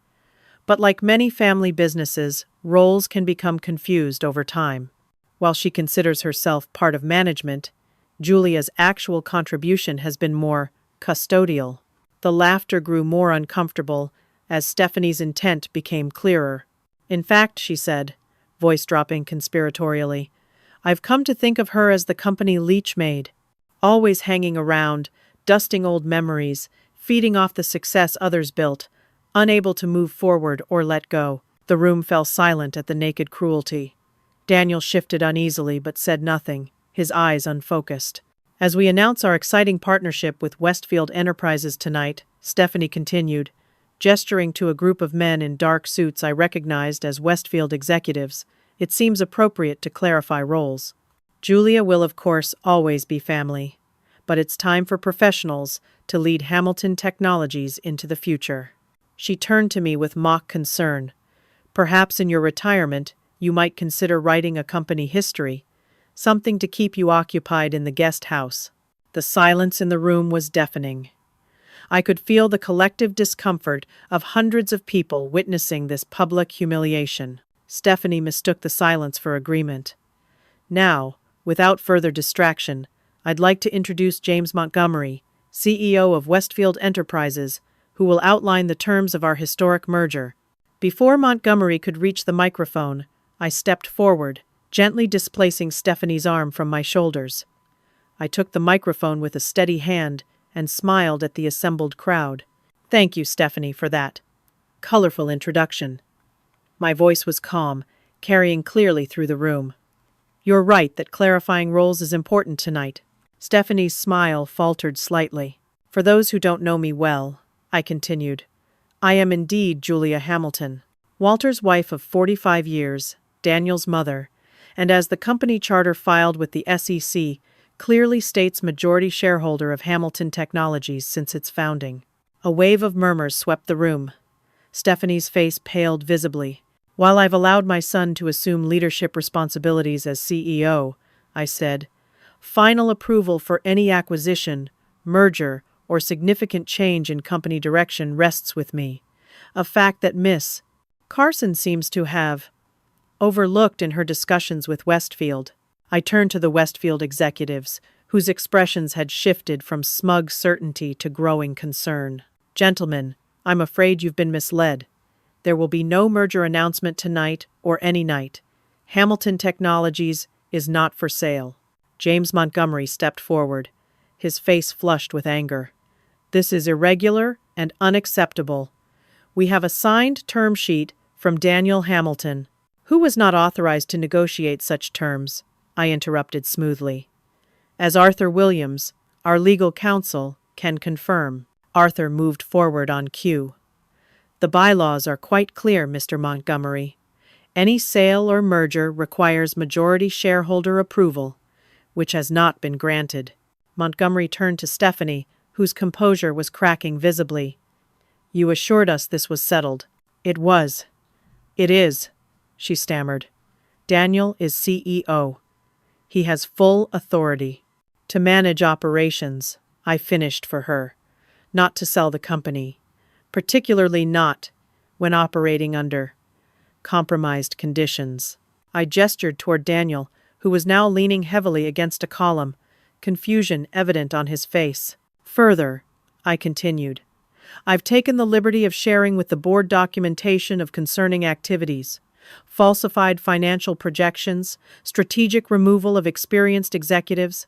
But like many family businesses, roles can become confused over time. While she considers herself part of management, Julia's actual contribution has been more custodial. The laughter grew more uncomfortable as Stephanie's intent became clearer. In fact, she said, voice dropping conspiratorially, I've come to think of her as the company leech maid, always hanging around, dusting old memories, feeding off the success others built, unable to move forward or let go. The room fell silent at the naked cruelty. Daniel shifted uneasily but said nothing, his eyes unfocused. As we announce our exciting partnership with Westfield Enterprises tonight, Stephanie continued, gesturing to a group of men in dark suits I recognized as Westfield executives, it seems appropriate to clarify roles. Julia will, of course, always be family, but it's time for professionals to lead Hamilton Technologies into the future. She turned to me with mock concern. Perhaps in your retirement, you might consider writing a company history, something to keep you occupied in the guest house. The silence in the room was deafening. I could feel the collective discomfort of hundreds of people witnessing this public humiliation. Stephanie mistook the silence for agreement. Now, without further distraction, I'd like to introduce James Montgomery, CEO of Westfield Enterprises, who will outline the terms of our historic merger. Before Montgomery could reach the microphone, I stepped forward, gently displacing Stephanie's arm from my shoulders. I took the microphone with a steady hand and smiled at the assembled crowd. Thank you, Stephanie, for that colorful introduction. My voice was calm, carrying clearly through the room. You're right that clarifying roles is important tonight. Stephanie's smile faltered slightly. For those who don't know me well, I continued, I am indeed Julia Hamilton, Walter's wife of 45 years, Daniel's mother, and as the company charter filed with the SEC clearly states majority shareholder of Hamilton Technologies since its founding. A wave of murmurs swept the room. Stephanie's face paled visibly. While I've allowed my son to assume leadership responsibilities as CEO, I said, final approval for any acquisition, merger, or significant change in company direction rests with me, a fact that Miss Carson seems to have overlooked in her discussions with Westfield. I turned to the Westfield executives, whose expressions had shifted from smug certainty to growing concern. Gentlemen, I'm afraid you've been misled. There will be no merger announcement tonight or any night. Hamilton Technologies is not for sale. James Montgomery stepped forward, his face flushed with anger. This is irregular and unacceptable. We have a signed term sheet from Daniel Hamilton, who was not authorized to negotiate such terms, I interrupted smoothly. As Arthur Williams, our legal counsel, can confirm. Arthur moved forward on cue. The bylaws are quite clear, Mr. Montgomery. Any sale or merger requires majority shareholder approval, which has not been granted. Montgomery turned to Stephanie, whose composure was cracking visibly. "You assured us this was settled." "It was." "It is," she stammered. "Daniel is CEO. He has full authority to manage operations," I finished for her, "not to sell the company, particularly not when operating under compromised conditions." I gestured toward Daniel, who was now leaning heavily against a column, confusion evident on his face. "Further," I continued, "I've taken the liberty of sharing with the board documentation of concerning activities, falsified financial projections, strategic removal of experienced executives,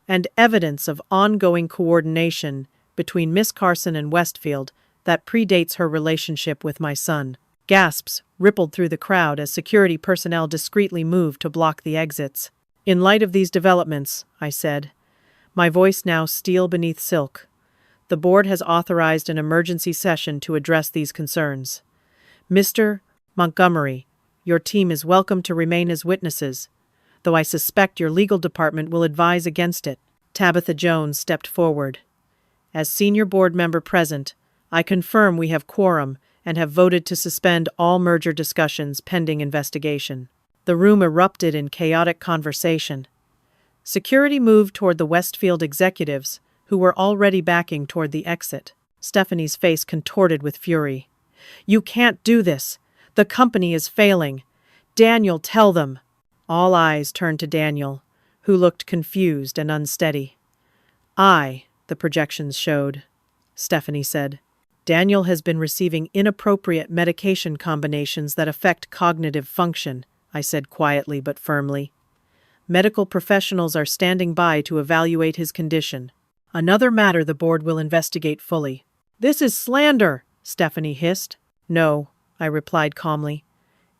and evidence of ongoing coordination between Miss Carson and Westfield that predates her relationship with my son." Gasps rippled through the crowd as security personnel discreetly moved to block the exits. "In light of these developments," I said, my voice now steel beneath silk, "the board has authorized an emergency session to address these concerns. Mr. Montgomery, your team is welcome to remain as witnesses, though I suspect your legal department will advise against it." Tabitha Jones stepped forward. "As senior board member present, I confirm we have quorum and have voted to suspend all merger discussions pending investigation." The room erupted in chaotic conversation. Security moved toward the Westfield executives, who were already backing toward the exit. Stephanie's face contorted with fury. "You can't do this. The company is failing. Daniel, tell them." All eyes turned to Daniel, who looked confused and unsteady. The projections showed," Stephanie said. "Daniel has been receiving inappropriate medication combinations that affect cognitive function," I said quietly but firmly. "Medical professionals are standing by to evaluate his condition. Another matter the board will investigate fully." "This is slander," Stephanie hissed. "No," I replied calmly.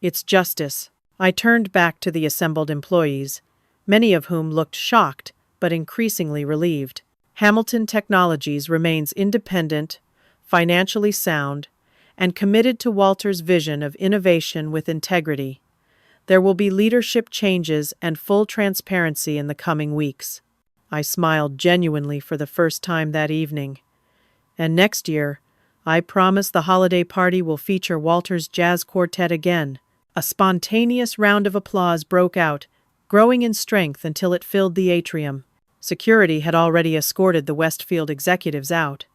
"It's justice." I turned back to the assembled employees, many of whom looked shocked but increasingly relieved. "Hamilton Technologies remains independent, financially sound, and committed to Walter's vision of innovation with integrity. There will be leadership changes and full transparency in the coming weeks." I smiled genuinely for the first time that evening. "And next year, I promise the holiday party will feature Walter's jazz quartet again." A spontaneous round of applause broke out, growing in strength until it filled the atrium. Security had already escorted the Westfield executives out.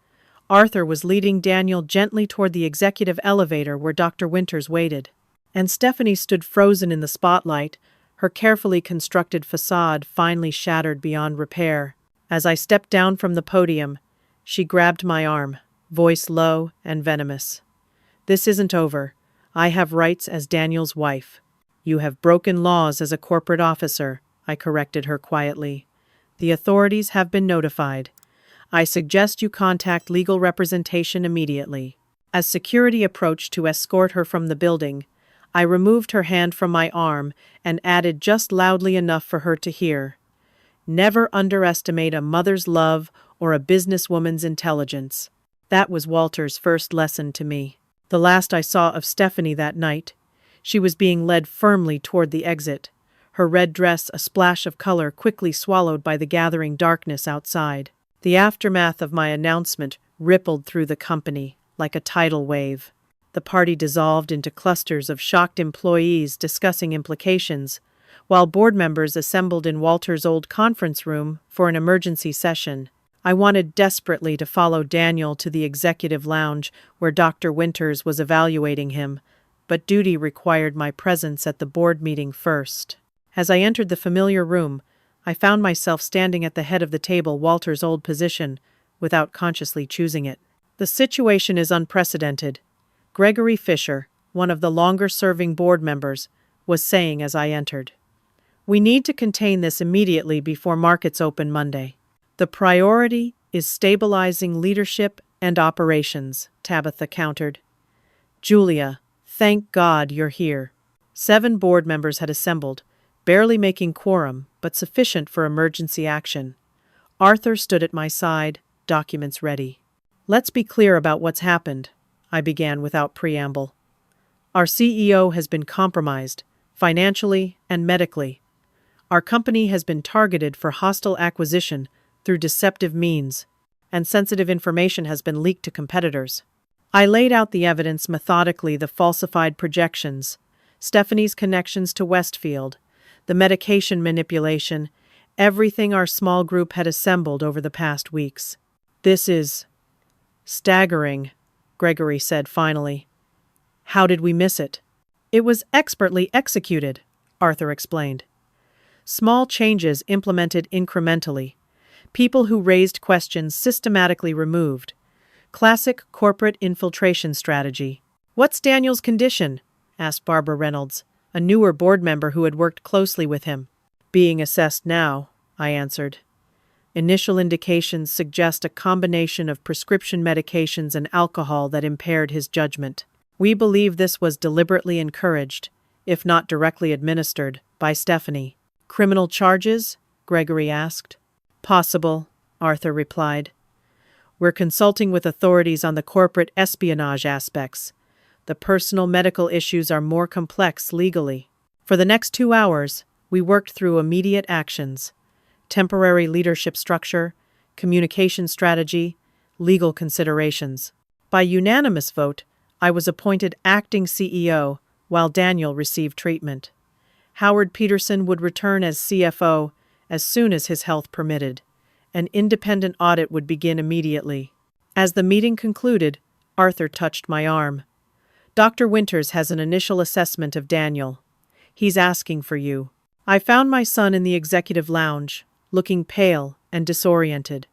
Arthur was leading Daniel gently toward the executive elevator where Dr. Winters waited. And Stephanie stood frozen in the spotlight, her carefully constructed facade finally shattered beyond repair. As I stepped down from the podium, she grabbed my arm, voice low and venomous. "This isn't over. I have rights as Daniel's wife." "You have broken laws as a corporate officer," I corrected her quietly. "The authorities have been notified. I suggest you contact legal representation immediately." As security approached to escort her from the building, I removed her hand from my arm and added just loudly enough for her to hear, "Never underestimate a mother's love or a businesswoman's intelligence." That was Walter's first lesson to me. The last I saw of Stephanie that night, she was being led firmly toward the exit, her red dress a splash of color quickly swallowed by the gathering darkness outside. The aftermath of my announcement rippled through the company like a tidal wave. The party dissolved into clusters of shocked employees discussing implications, while board members assembled in Walter's old conference room for an emergency session. I wanted desperately to follow Daniel to the executive lounge where Dr. Winters was evaluating him, but duty required my presence at the board meeting first. As I entered the familiar room, I found myself standing at the head of the table, Walter's old position, without consciously choosing it. "The situation is unprecedented," Gregory Fisher, one of the longer-serving board members, was saying as I entered. "We need to contain this immediately before markets open Monday. The priority is stabilizing leadership and operations," Tabitha countered. "Julia, thank God you're here." 7 board members had assembled, barely making quorum, but sufficient for emergency action. Arthur stood at my side, documents ready. "Let's be clear about what's happened," I began without preamble. "Our CEO has been compromised, financially and medically. Our company has been targeted for hostile acquisition through deceptive means. and sensitive information has been leaked to competitors. I laid out the evidence methodically, the falsified projections, Stephanie's connections to Westfield, the medication manipulation, everything our small group had assembled over the past weeks. This is staggering, Gregory said finally. How did we miss it? It was expertly executed, Arthur explained. Small changes implemented incrementally. People who raised questions systematically removed. Classic corporate infiltration strategy. What's Daniel's condition? Asked Barbara Reynolds, a newer board member who had worked closely with him. Being assessed now, I answered. Initial indications suggest a combination of prescription medications and alcohol that impaired his judgment. We believe this was deliberately encouraged, if not directly administered, by Stephanie. Criminal charges? Gregory asked. Possible, Arthur replied. We're consulting with authorities on the corporate espionage aspects. The personal medical issues are more complex legally. For the next 2 hours, we worked through immediate actions: temporary leadership structure, communication strategy, legal considerations. By unanimous vote, I was appointed acting CEO while Daniel received treatment. Howard Peterson would return as CFO as soon as his health permitted. An independent audit would begin immediately. As the meeting concluded, Arthur touched my arm. Dr. Winters has an initial assessment of Daniel. He's asking for you. I found my son in the executive lounge, looking pale and disoriented.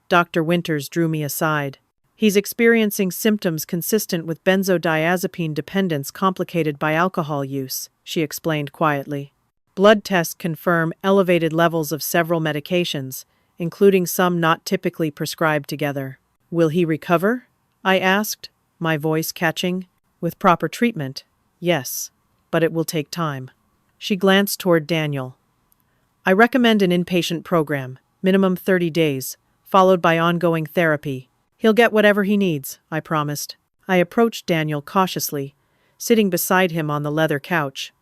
Dr. Winters drew me aside. He's experiencing symptoms consistent with benzodiazepine dependence complicated by alcohol use, she explained quietly. Blood tests confirm elevated levels of several medications, including some not typically prescribed together. Will he recover? I asked, my voice catching. With proper treatment, yes, but it will take time. She glanced toward Daniel. I recommend an inpatient program, minimum 30 days, followed by ongoing therapy. He'll get whatever he needs, I promised. I approached Daniel cautiously, sitting beside him on the leather couch.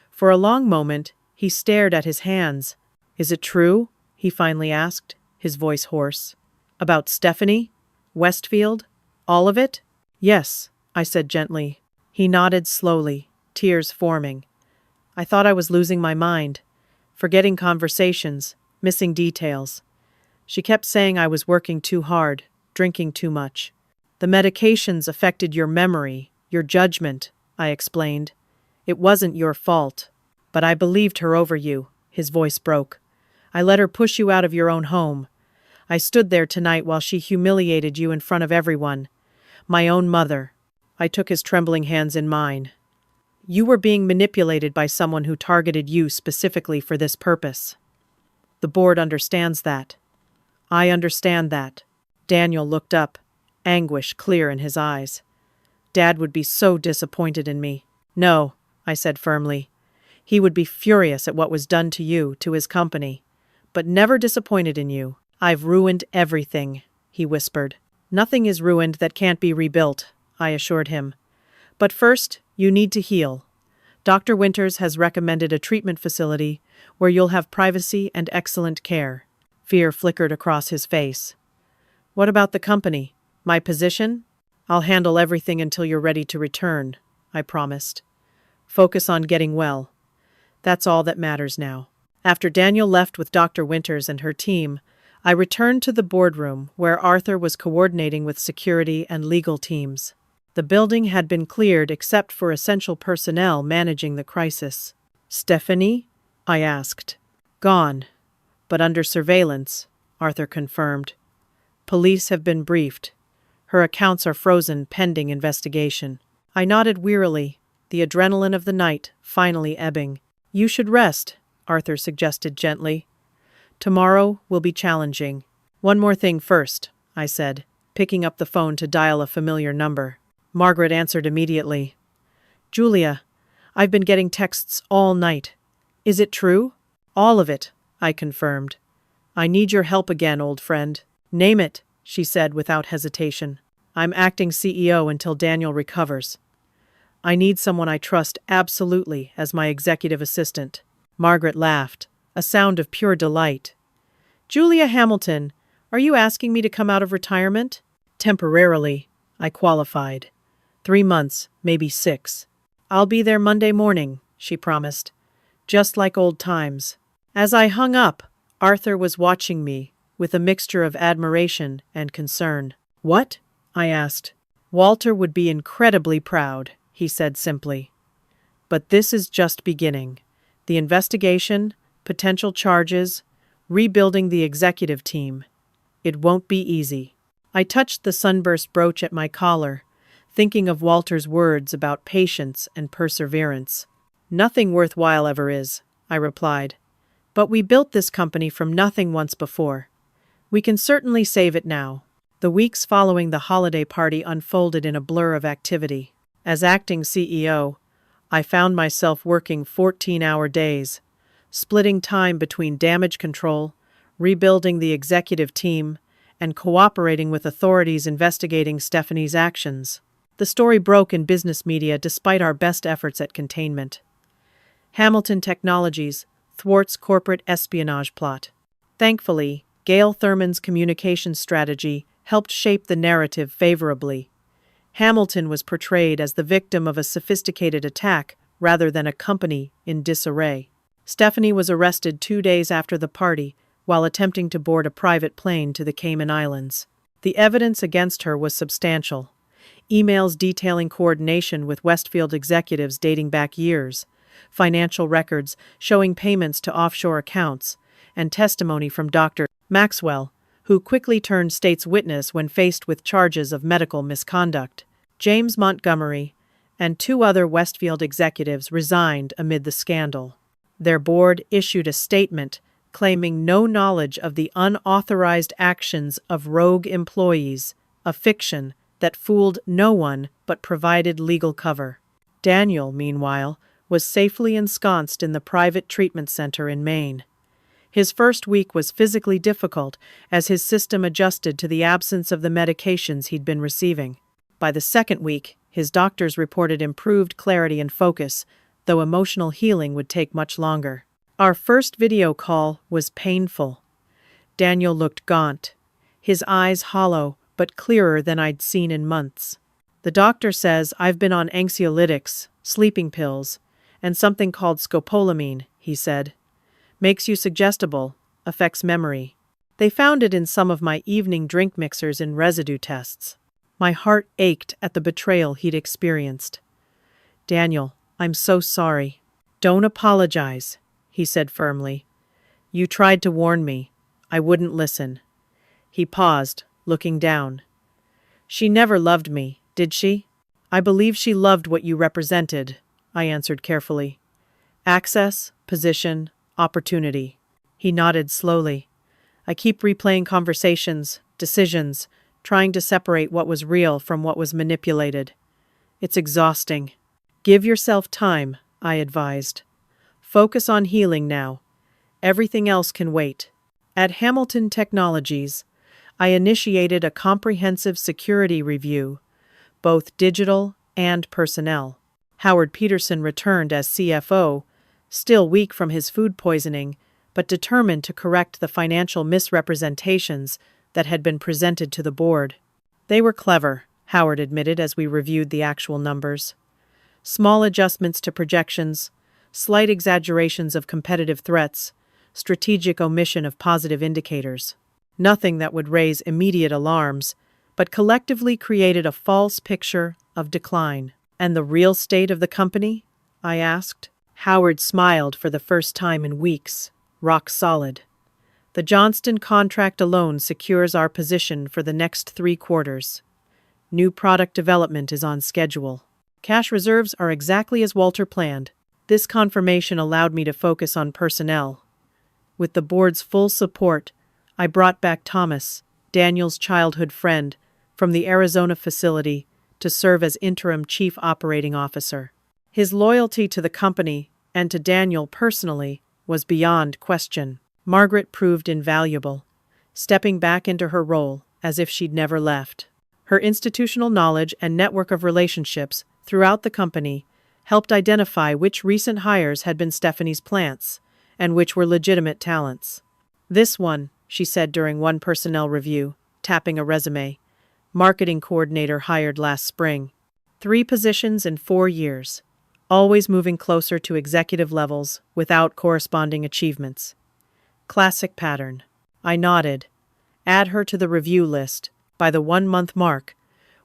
For a long moment, he stared at his hands. Is it true? He finally asked, his voice hoarse. About Stephanie? Westfield? All of it? Yes, I said gently. He nodded slowly, tears forming. I thought I was losing my mind, forgetting conversations, missing details. She kept saying I was working too hard, drinking too much. The medications affected your memory, your judgment, I explained. It wasn't your fault. But I believed her over you, his voice broke. I let her push you out of your own home. I stood there tonight while she humiliated you in front of everyone. My own mother. I took his trembling hands in mine. You were being manipulated by someone who targeted you specifically for this purpose. The board understands that. I understand that. Daniel looked up, anguish clear in his eyes. Dad would be so disappointed in me. No, I said firmly. He would be furious at what was done to you, to his company, but never disappointed in you. I've ruined everything, he whispered. Nothing is ruined that can't be rebuilt, I assured him. But first, you need to heal. Dr. Winters has recommended a treatment facility where you'll have privacy and excellent care. Fear flickered across his face. What about the company? My position? I'll handle everything until you're ready to return, I promised. Focus on getting well. That's all that matters now. After Daniel left with Dr. Winters and her team, I returned to the boardroom where Arthur was coordinating with security and legal teams. The building had been cleared except for essential personnel managing the crisis. Stephanie? I asked. Gone, but under surveillance, Arthur confirmed. Police have been briefed. Her accounts are frozen pending investigation. I nodded wearily, the adrenaline of the night finally ebbing. You should rest, Arthur suggested gently. Tomorrow will be challenging. One more thing first, I said, picking up the phone to dial a familiar number. Margaret answered immediately. Julia, I've been getting texts all night. Is it true? All of it, I confirmed. I need your help again, old friend. Name it, she said without hesitation. I'm acting CEO until Daniel recovers. I need someone I trust absolutely as my executive assistant. Margaret laughed, a sound of pure delight. Julia Hamilton, Are you asking me to come out of retirement? Temporarily, I qualified. 3 months, maybe 6. I'll be there Monday morning, she promised. Just like old times. As I hung up, Arthur was watching me with a mixture of admiration and concern. What? I asked. Walter would be incredibly proud, he said simply. But this is just beginning. The investigation, potential charges, rebuilding the executive team. It won't be easy. I touched the sunburst brooch at my collar, thinking of Walter's words about patience and perseverance. Nothing worthwhile ever is, I replied. But we built this company from nothing once before. We can certainly save it now. The weeks following the holiday party unfolded in a blur of activity. As acting CEO, I found myself working 14-hour days, splitting time between damage control, rebuilding the executive team, and cooperating with authorities investigating Stephanie's actions. The story broke in business media despite our best efforts at containment. Hamilton Technologies thwarts corporate espionage plot. Thankfully, Gail Thurman's communication strategy helped shape the narrative favorably. Hamilton was portrayed as the victim of a sophisticated attack rather than a company in disarray. Stephanie was arrested 2 days after the party while attempting to board a private plane to the Cayman Islands. The evidence against her was substantial. Emails detailing coordination with Westfield executives dating back years, financial records showing payments to offshore accounts, and testimony from Dr. Maxwell, who quickly turned state's witness when faced with charges of medical misconduct. James Montgomery and 2 other Westfield executives resigned amid the scandal. Their board issued a statement claiming no knowledge of the unauthorized actions of rogue employees, a fiction that fooled no one but provided legal cover. Daniel, meanwhile, was safely ensconced in the private treatment center in Maine. His first week was physically difficult as his system adjusted to the absence of the medications he'd been receiving. By the second week, his doctors reported improved clarity and focus, though emotional healing would take much longer. Our first video call was painful. Daniel looked gaunt, his eyes hollow but clearer than I'd seen in months. The doctor says I've been on anxiolytics, sleeping pills, and something called scopolamine, he said. Makes you suggestible, affects memory. They found it in some of my evening drink mixers in residue tests. My heart ached at the betrayal he'd experienced. Daniel, I'm so sorry. Don't apologize, he said firmly. You tried to warn me. I wouldn't listen. He paused, looking down. She never loved me, did she? I believe she loved what you represented, I answered carefully. Access, position, opportunity. He nodded slowly. I keep replaying conversations, decisions, trying to separate what was real from what was manipulated. It's exhausting. Give yourself time, I advised. Focus on healing now. Everything else can wait. At Hamilton Technologies, I initiated a comprehensive security review, both digital and personnel. Howard Peterson returned as CFO, still weak from his food poisoning, but determined to correct the financial misrepresentations that had been presented to the board. They were clever, Howard admitted as we reviewed the actual numbers. Small adjustments to projections, slight exaggerations of competitive threats, strategic omission of positive indicators. Nothing that would raise immediate alarms, but collectively created a false picture of decline. And the real state of the company? I asked. Howard smiled for the first time in weeks. Rock solid. The Johnston contract alone secures our position for the next 3 quarters. New product development is on schedule. Cash reserves are exactly as Walter planned. This confirmation allowed me to focus on personnel. With the board's full support, I brought back Thomas, Daniel's childhood friend, from the Arizona facility to serve as interim chief operating officer. His loyalty to the company and to Daniel personally was beyond question. Margaret proved invaluable, stepping back into her role as if she'd never left. Her institutional knowledge and network of relationships throughout the company helped identify which recent hires had been Stephanie's plants and which were legitimate talents. This one, she said during one personnel review, tapping a resume. Marketing coordinator hired last spring. 3 positions in 4 years. Always moving closer to executive levels without corresponding achievements. Classic pattern. I nodded. Add her to the review list. By the 1-month mark,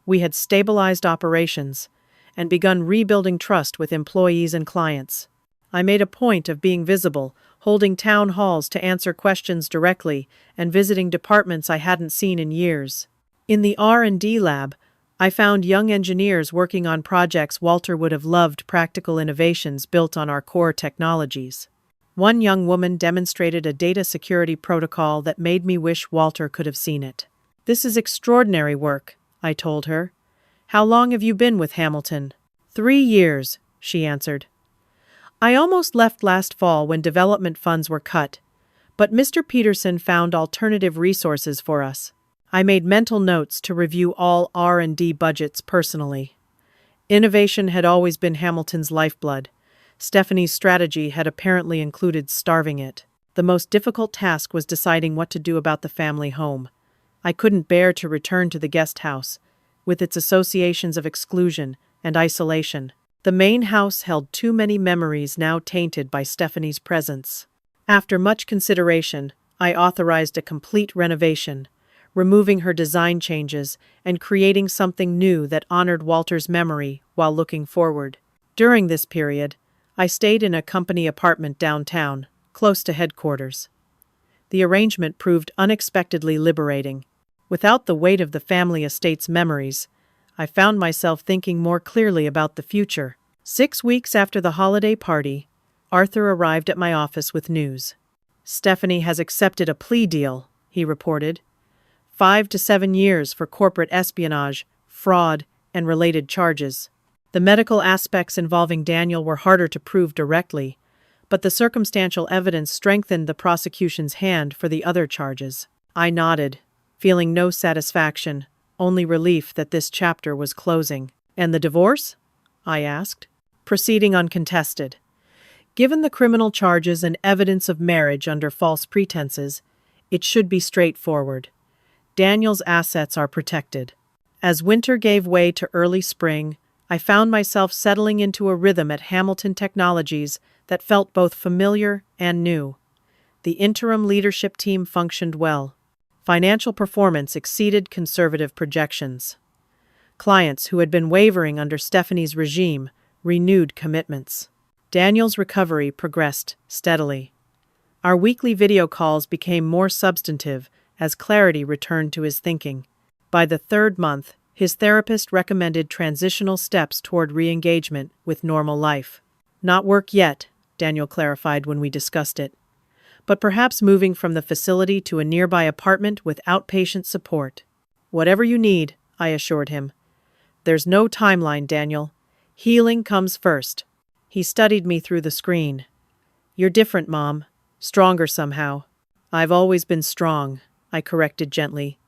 we had stabilized operations and begun rebuilding trust with employees and clients. I made a point of being visible, holding town halls to answer questions directly and visiting departments I hadn't seen in years. In the R&D lab, I found young engineers working on projects Walter would have loved, practical innovations built on our core technologies. One young woman demonstrated a data security protocol that made me wish Walter could have seen it. "This is extraordinary work," I told her. "How long have you been with Hamilton?" 3 years, she answered. "I almost left last fall when development funds were cut, but Mr. Peterson found alternative resources for us." I made mental notes to review all R&D budgets personally. Innovation had always been Hamilton's lifeblood. Stephanie's strategy had apparently included starving it. The most difficult task was deciding what to do about the family home. I couldn't bear to return to the guest house, with its associations of exclusion and isolation. The main house held too many memories now tainted by Stephanie's presence. After much consideration, I authorized a complete renovation, removing her design changes and creating something new that honored Walter's memory while looking forward. During this period, I stayed in a company apartment downtown, close to headquarters. The arrangement proved unexpectedly liberating. Without the weight of the family estate's memories, I found myself thinking more clearly about the future. 6 weeks after the holiday party, Arthur arrived at my office with news. "Stephanie has accepted a plea deal," he reported. 5 to 7 years for corporate espionage, fraud, and related charges. The medical aspects involving Daniel were harder to prove directly, but the circumstantial evidence strengthened the prosecution's hand for the other charges. I nodded, feeling no satisfaction, only relief that this chapter was closing. "And the divorce?" I asked. "Proceeding uncontested. Given the criminal charges and evidence of marriage under false pretenses, it should be straightforward. Daniel's assets are protected." As winter gave way to early spring, I found myself settling into a rhythm at Hamilton Technologies that felt both familiar and new. The interim leadership team functioned well. Financial performance exceeded conservative projections. Clients who had been wavering under Stephanie's regime renewed commitments. Daniel's recovery progressed steadily. Our weekly video calls became more substantive as clarity returned to his thinking. By the 3rd month, his therapist recommended transitional steps toward re-engagement with normal life. "Not work yet," Daniel clarified when we discussed it, "but perhaps moving from the facility to a nearby apartment with outpatient support." "Whatever you need," I assured him. "There's no timeline, Daniel. Healing comes first." He studied me through the screen. "You're different, Mom. Stronger somehow." "I've always been strong," I corrected gently.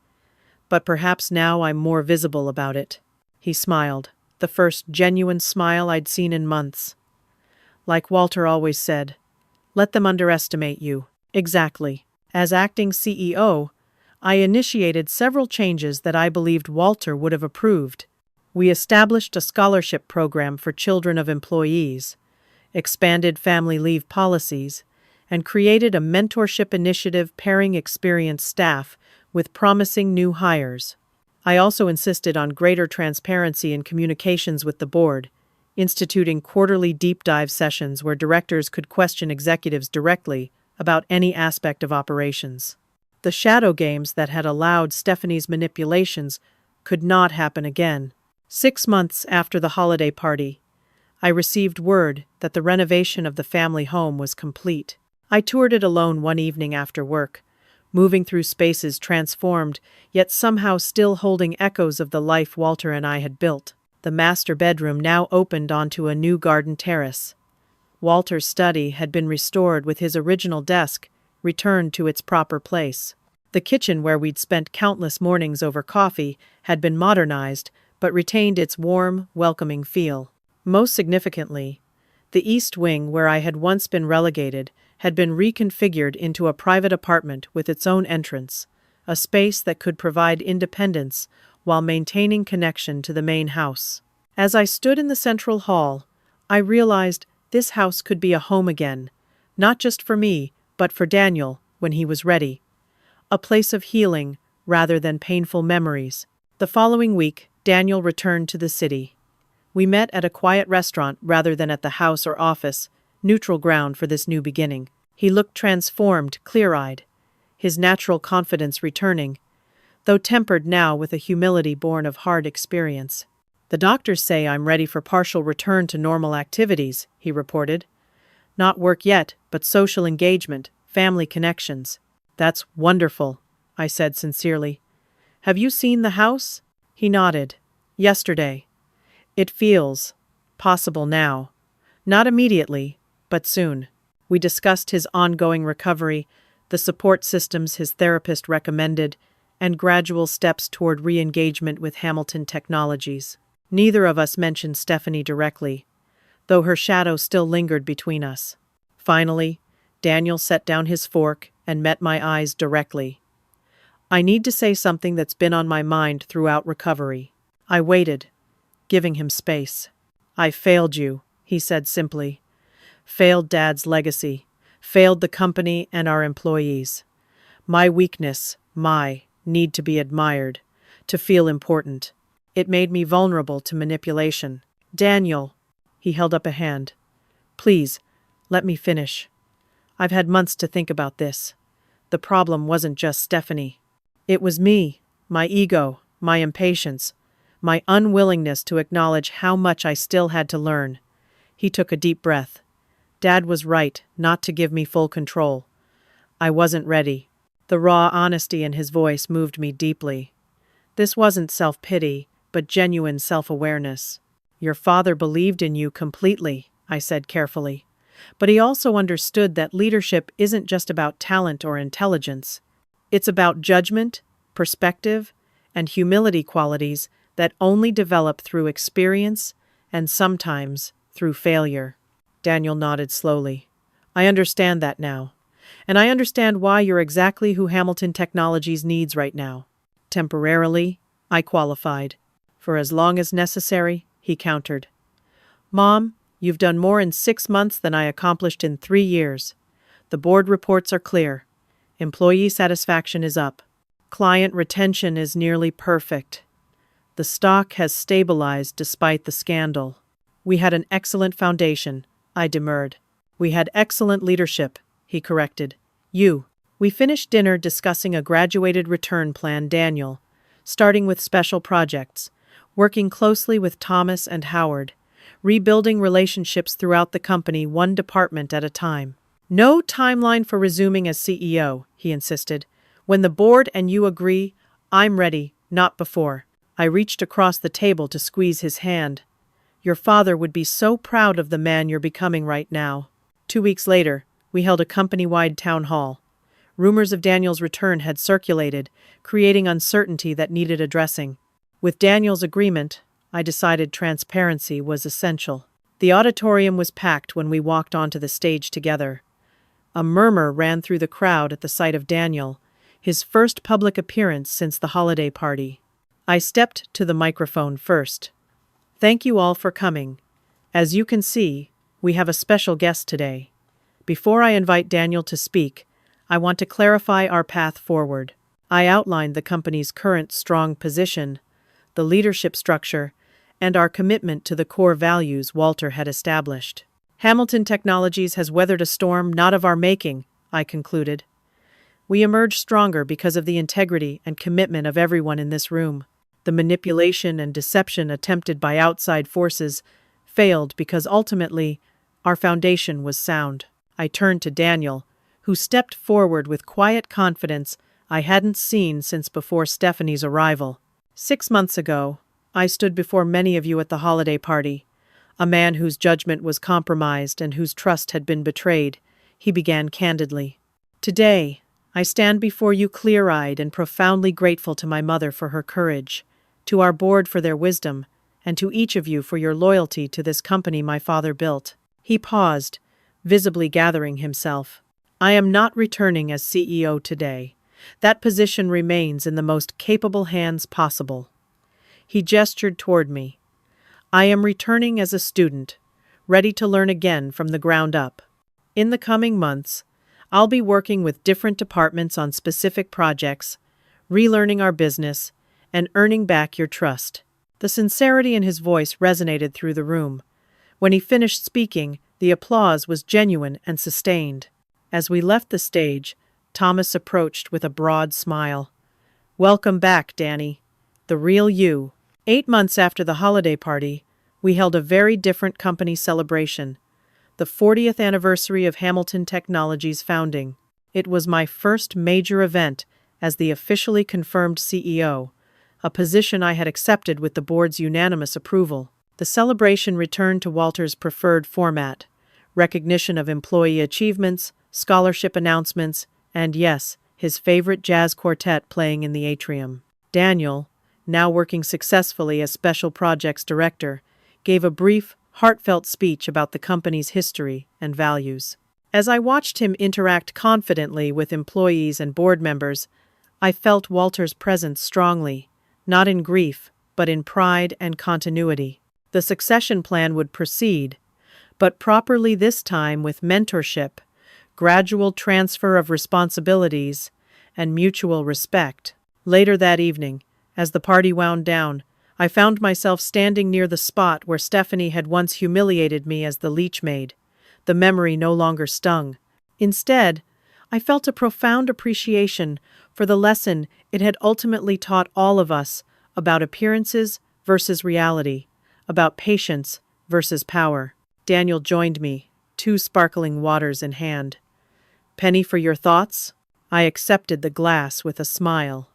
"But perhaps now I'm more visible about it." He smiled, the first genuine smile I'd seen in months. "Like Walter always said, let them underestimate you." Exactly. As acting CEO, I initiated several changes that I believed Walter would have approved. We established a scholarship program for children of employees, expanded family leave policies, and created a mentorship initiative pairing experienced staff with promising new hires. I also insisted on greater transparency in communications with the board, instituting quarterly deep dive sessions where directors could question executives directly about any aspect of operations. The shadow games that had allowed Stephanie's manipulations could not happen again. 6 months after the holiday party, I received word that the renovation of the family home was complete. I toured it alone one evening after work, moving through spaces transformed, yet somehow still holding echoes of the life Walter and I had built. The master bedroom now opened onto a new garden terrace. Walter's study had been restored with his original desk returned to its proper place. The kitchen where we'd spent countless mornings over coffee had been modernized, but retained its warm, welcoming feel. Most significantly, the east wing where I had once been relegated had been reconfigured into a private apartment with its own entrance, a space that could provide independence while maintaining connection to the main house. As I stood in the central hall, I realized this house could be a home again, not just for me, but for Daniel when he was ready. A place of healing rather than painful memories. The following week, Daniel returned to the city. We met at a quiet restaurant rather than at the house or office, neutral ground for this new beginning. He looked transformed, clear-eyed, his natural confidence returning, though tempered now with a humility born of hard experience. "The doctors say I'm ready for partial return to normal activities," he reported. "Not work yet, but social engagement, family connections." "That's wonderful," I said sincerely. "Have you seen the house?" He nodded. "Yesterday. It feels possible now. Not immediately, but soon." We discussed his ongoing recovery, the support systems his therapist recommended, and gradual steps toward re-engagement with Hamilton Technologies. Neither of us mentioned Stephanie directly, though her shadow still lingered between us. Finally, Daniel set down his fork and met my eyes directly. "I need to say something that's been on my mind throughout recovery." I waited, giving him space. "I failed you," he said simply. "Failed Dad's legacy. Failed the company and our employees. My weakness, my need to be admired, to feel important. It made me vulnerable to manipulation." "Daniel," he held up a hand. "Please, let me finish. I've had months to think about this. The problem wasn't just Stephanie. It was me, my ego, my impatience, my unwillingness to acknowledge how much I still had to learn." He took a deep breath. "Dad was right not to give me full control. I wasn't ready." The raw honesty in his voice moved me deeply. This wasn't self-pity, but genuine self-awareness. "Your father believed in you completely," I said carefully. "But he also understood that leadership isn't just about talent or intelligence. It's about judgment, perspective, and humility qualities that only develop through experience and sometimes through failure." Daniel nodded slowly. "I understand that now. And I understand why you're exactly who Hamilton Technologies needs right now." "Temporarily," I qualified. "For as long as necessary," he countered. "Mom, you've done more in 6 months than I accomplished in 3 years. The board reports are clear. Employee satisfaction is up. Client retention is nearly perfect. The stock has stabilized despite the scandal. We had an excellent foundation," I demurred. "We had excellent leadership," he corrected. "You." We finished dinner discussing a graduated return plan, Daniel, starting with special projects, working closely with Thomas and Howard, rebuilding relationships throughout the company one department at a time. "No timeline for resuming as CEO," he insisted. "When the board and you agree, I'm ready, not before." I reached across the table to squeeze his hand. "Your father would be so proud of the man you're becoming right now." 2 weeks later, we held a company-wide town hall. Rumors of Daniel's return had circulated, creating uncertainty that needed addressing. With Daniel's agreement, I decided transparency was essential. The auditorium was packed when we walked onto the stage together. A murmur ran through the crowd at the sight of Daniel, his first public appearance since the holiday party. I stepped to the microphone first. "Thank you all for coming. As you can see, we have a special guest today. Before I invite Daniel to speak, I want to clarify our path forward." I outlined the company's current strong position, the leadership structure, and our commitment to the core values Walter had established. "Hamilton Technologies has weathered a storm not of our making," I concluded. "We emerged stronger because of the integrity and commitment of everyone in this room. The manipulation and deception attempted by outside forces failed because ultimately our foundation was sound." I turned to Daniel, who stepped forward with quiet confidence I hadn't seen since before Stephanie's arrival. 6 months ago, I stood before many of you at the holiday party, a man whose judgment was compromised and whose trust had been betrayed. He began candidly. "Today, I stand before you clear-eyed and profoundly grateful to my mother for her courage, to our board for their wisdom, and to each of you for your loyalty to this company my father built." He paused, visibly gathering himself. I am not returning as CEO today. That position remains in the most capable hands possible. He gestured toward me. I am returning as a student, ready to learn again from the ground up. In the coming months, I'll be working with different departments on specific projects, relearning our business, and earning back your trust. The sincerity in his voice resonated through the room. When he finished speaking, the applause was genuine and sustained. As we left the stage, Thomas approached with a broad smile. Welcome back, Danny. The real you. 8 months after the holiday party, we held a very different company celebration. The 40th anniversary of Hamilton Technology's founding. It was my first major event as the officially confirmed CEO, a position I had accepted with the board's unanimous approval. The celebration returned to Walter's preferred format: recognition of employee achievements, scholarship announcements, and yes, his favorite jazz quartet playing in the atrium. Daniel, now working successfully as Special Projects Director, gave a brief, heartfelt speech about the company's history and values. As I watched him interact confidently with employees and board members, I felt Walter's presence strongly, not in grief, but in pride and continuity. The succession plan would proceed, but properly this time with mentorship, gradual transfer of responsibilities, and mutual respect. Later that evening, as the party wound down, I found myself standing near the spot where Stephanie had once humiliated me as the leech maid. The memory no longer stung. Instead, I felt a profound appreciation for the lesson it had ultimately taught all of us about appearances versus reality, about patience versus power. Daniel joined me, 2 sparkling waters in hand. Penny for your thoughts? I accepted the glass with a smile,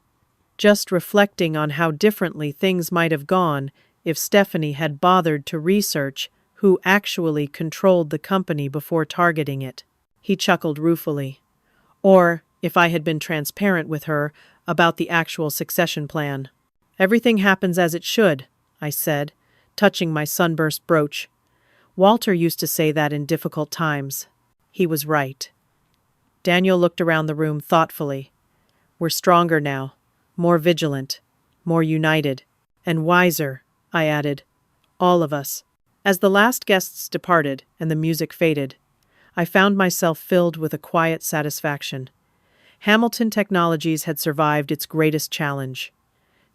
just reflecting on how differently things might have gone if Stephanie had bothered to research who actually controlled the company before targeting it. He chuckled ruefully. Or if I had been transparent with her about the actual succession plan. Everything happens as it should, I said, touching my sunburst brooch. Walter used to say that in difficult times. He was right. Daniel looked around the room thoughtfully. We're stronger now, more vigilant, more united, and wiser, I added. All of us. As the last guests departed and the music faded, I found myself filled with a quiet satisfaction. Hamilton Technologies had survived its greatest challenge.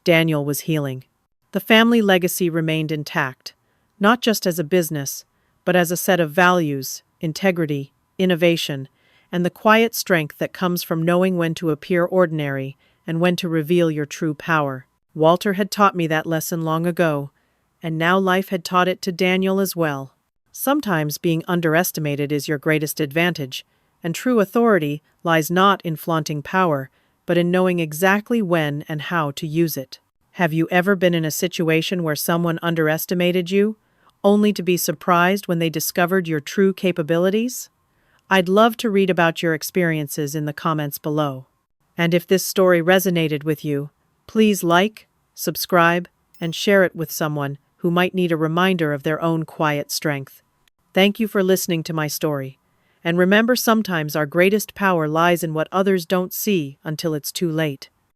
Daniel was healing. The family legacy remained intact, not just as a business, but as a set of values, integrity, innovation, and the quiet strength that comes from knowing when to appear ordinary and when to reveal your true power. Walter had taught me that lesson long ago, and now life had taught it to Daniel as well. Sometimes being underestimated is your greatest advantage, and true authority lies not in flaunting power, but in knowing exactly when and how to use it. Have you ever been in a situation where someone underestimated you, only to be surprised when they discovered your true capabilities? I'd love to read about your experiences in the comments below. And if this story resonated with you, please like, subscribe, and share it with someone who might need a reminder of their own quiet strength. Thank you for listening to my story. And remember, sometimes our greatest power lies in what others don't see until it's too late.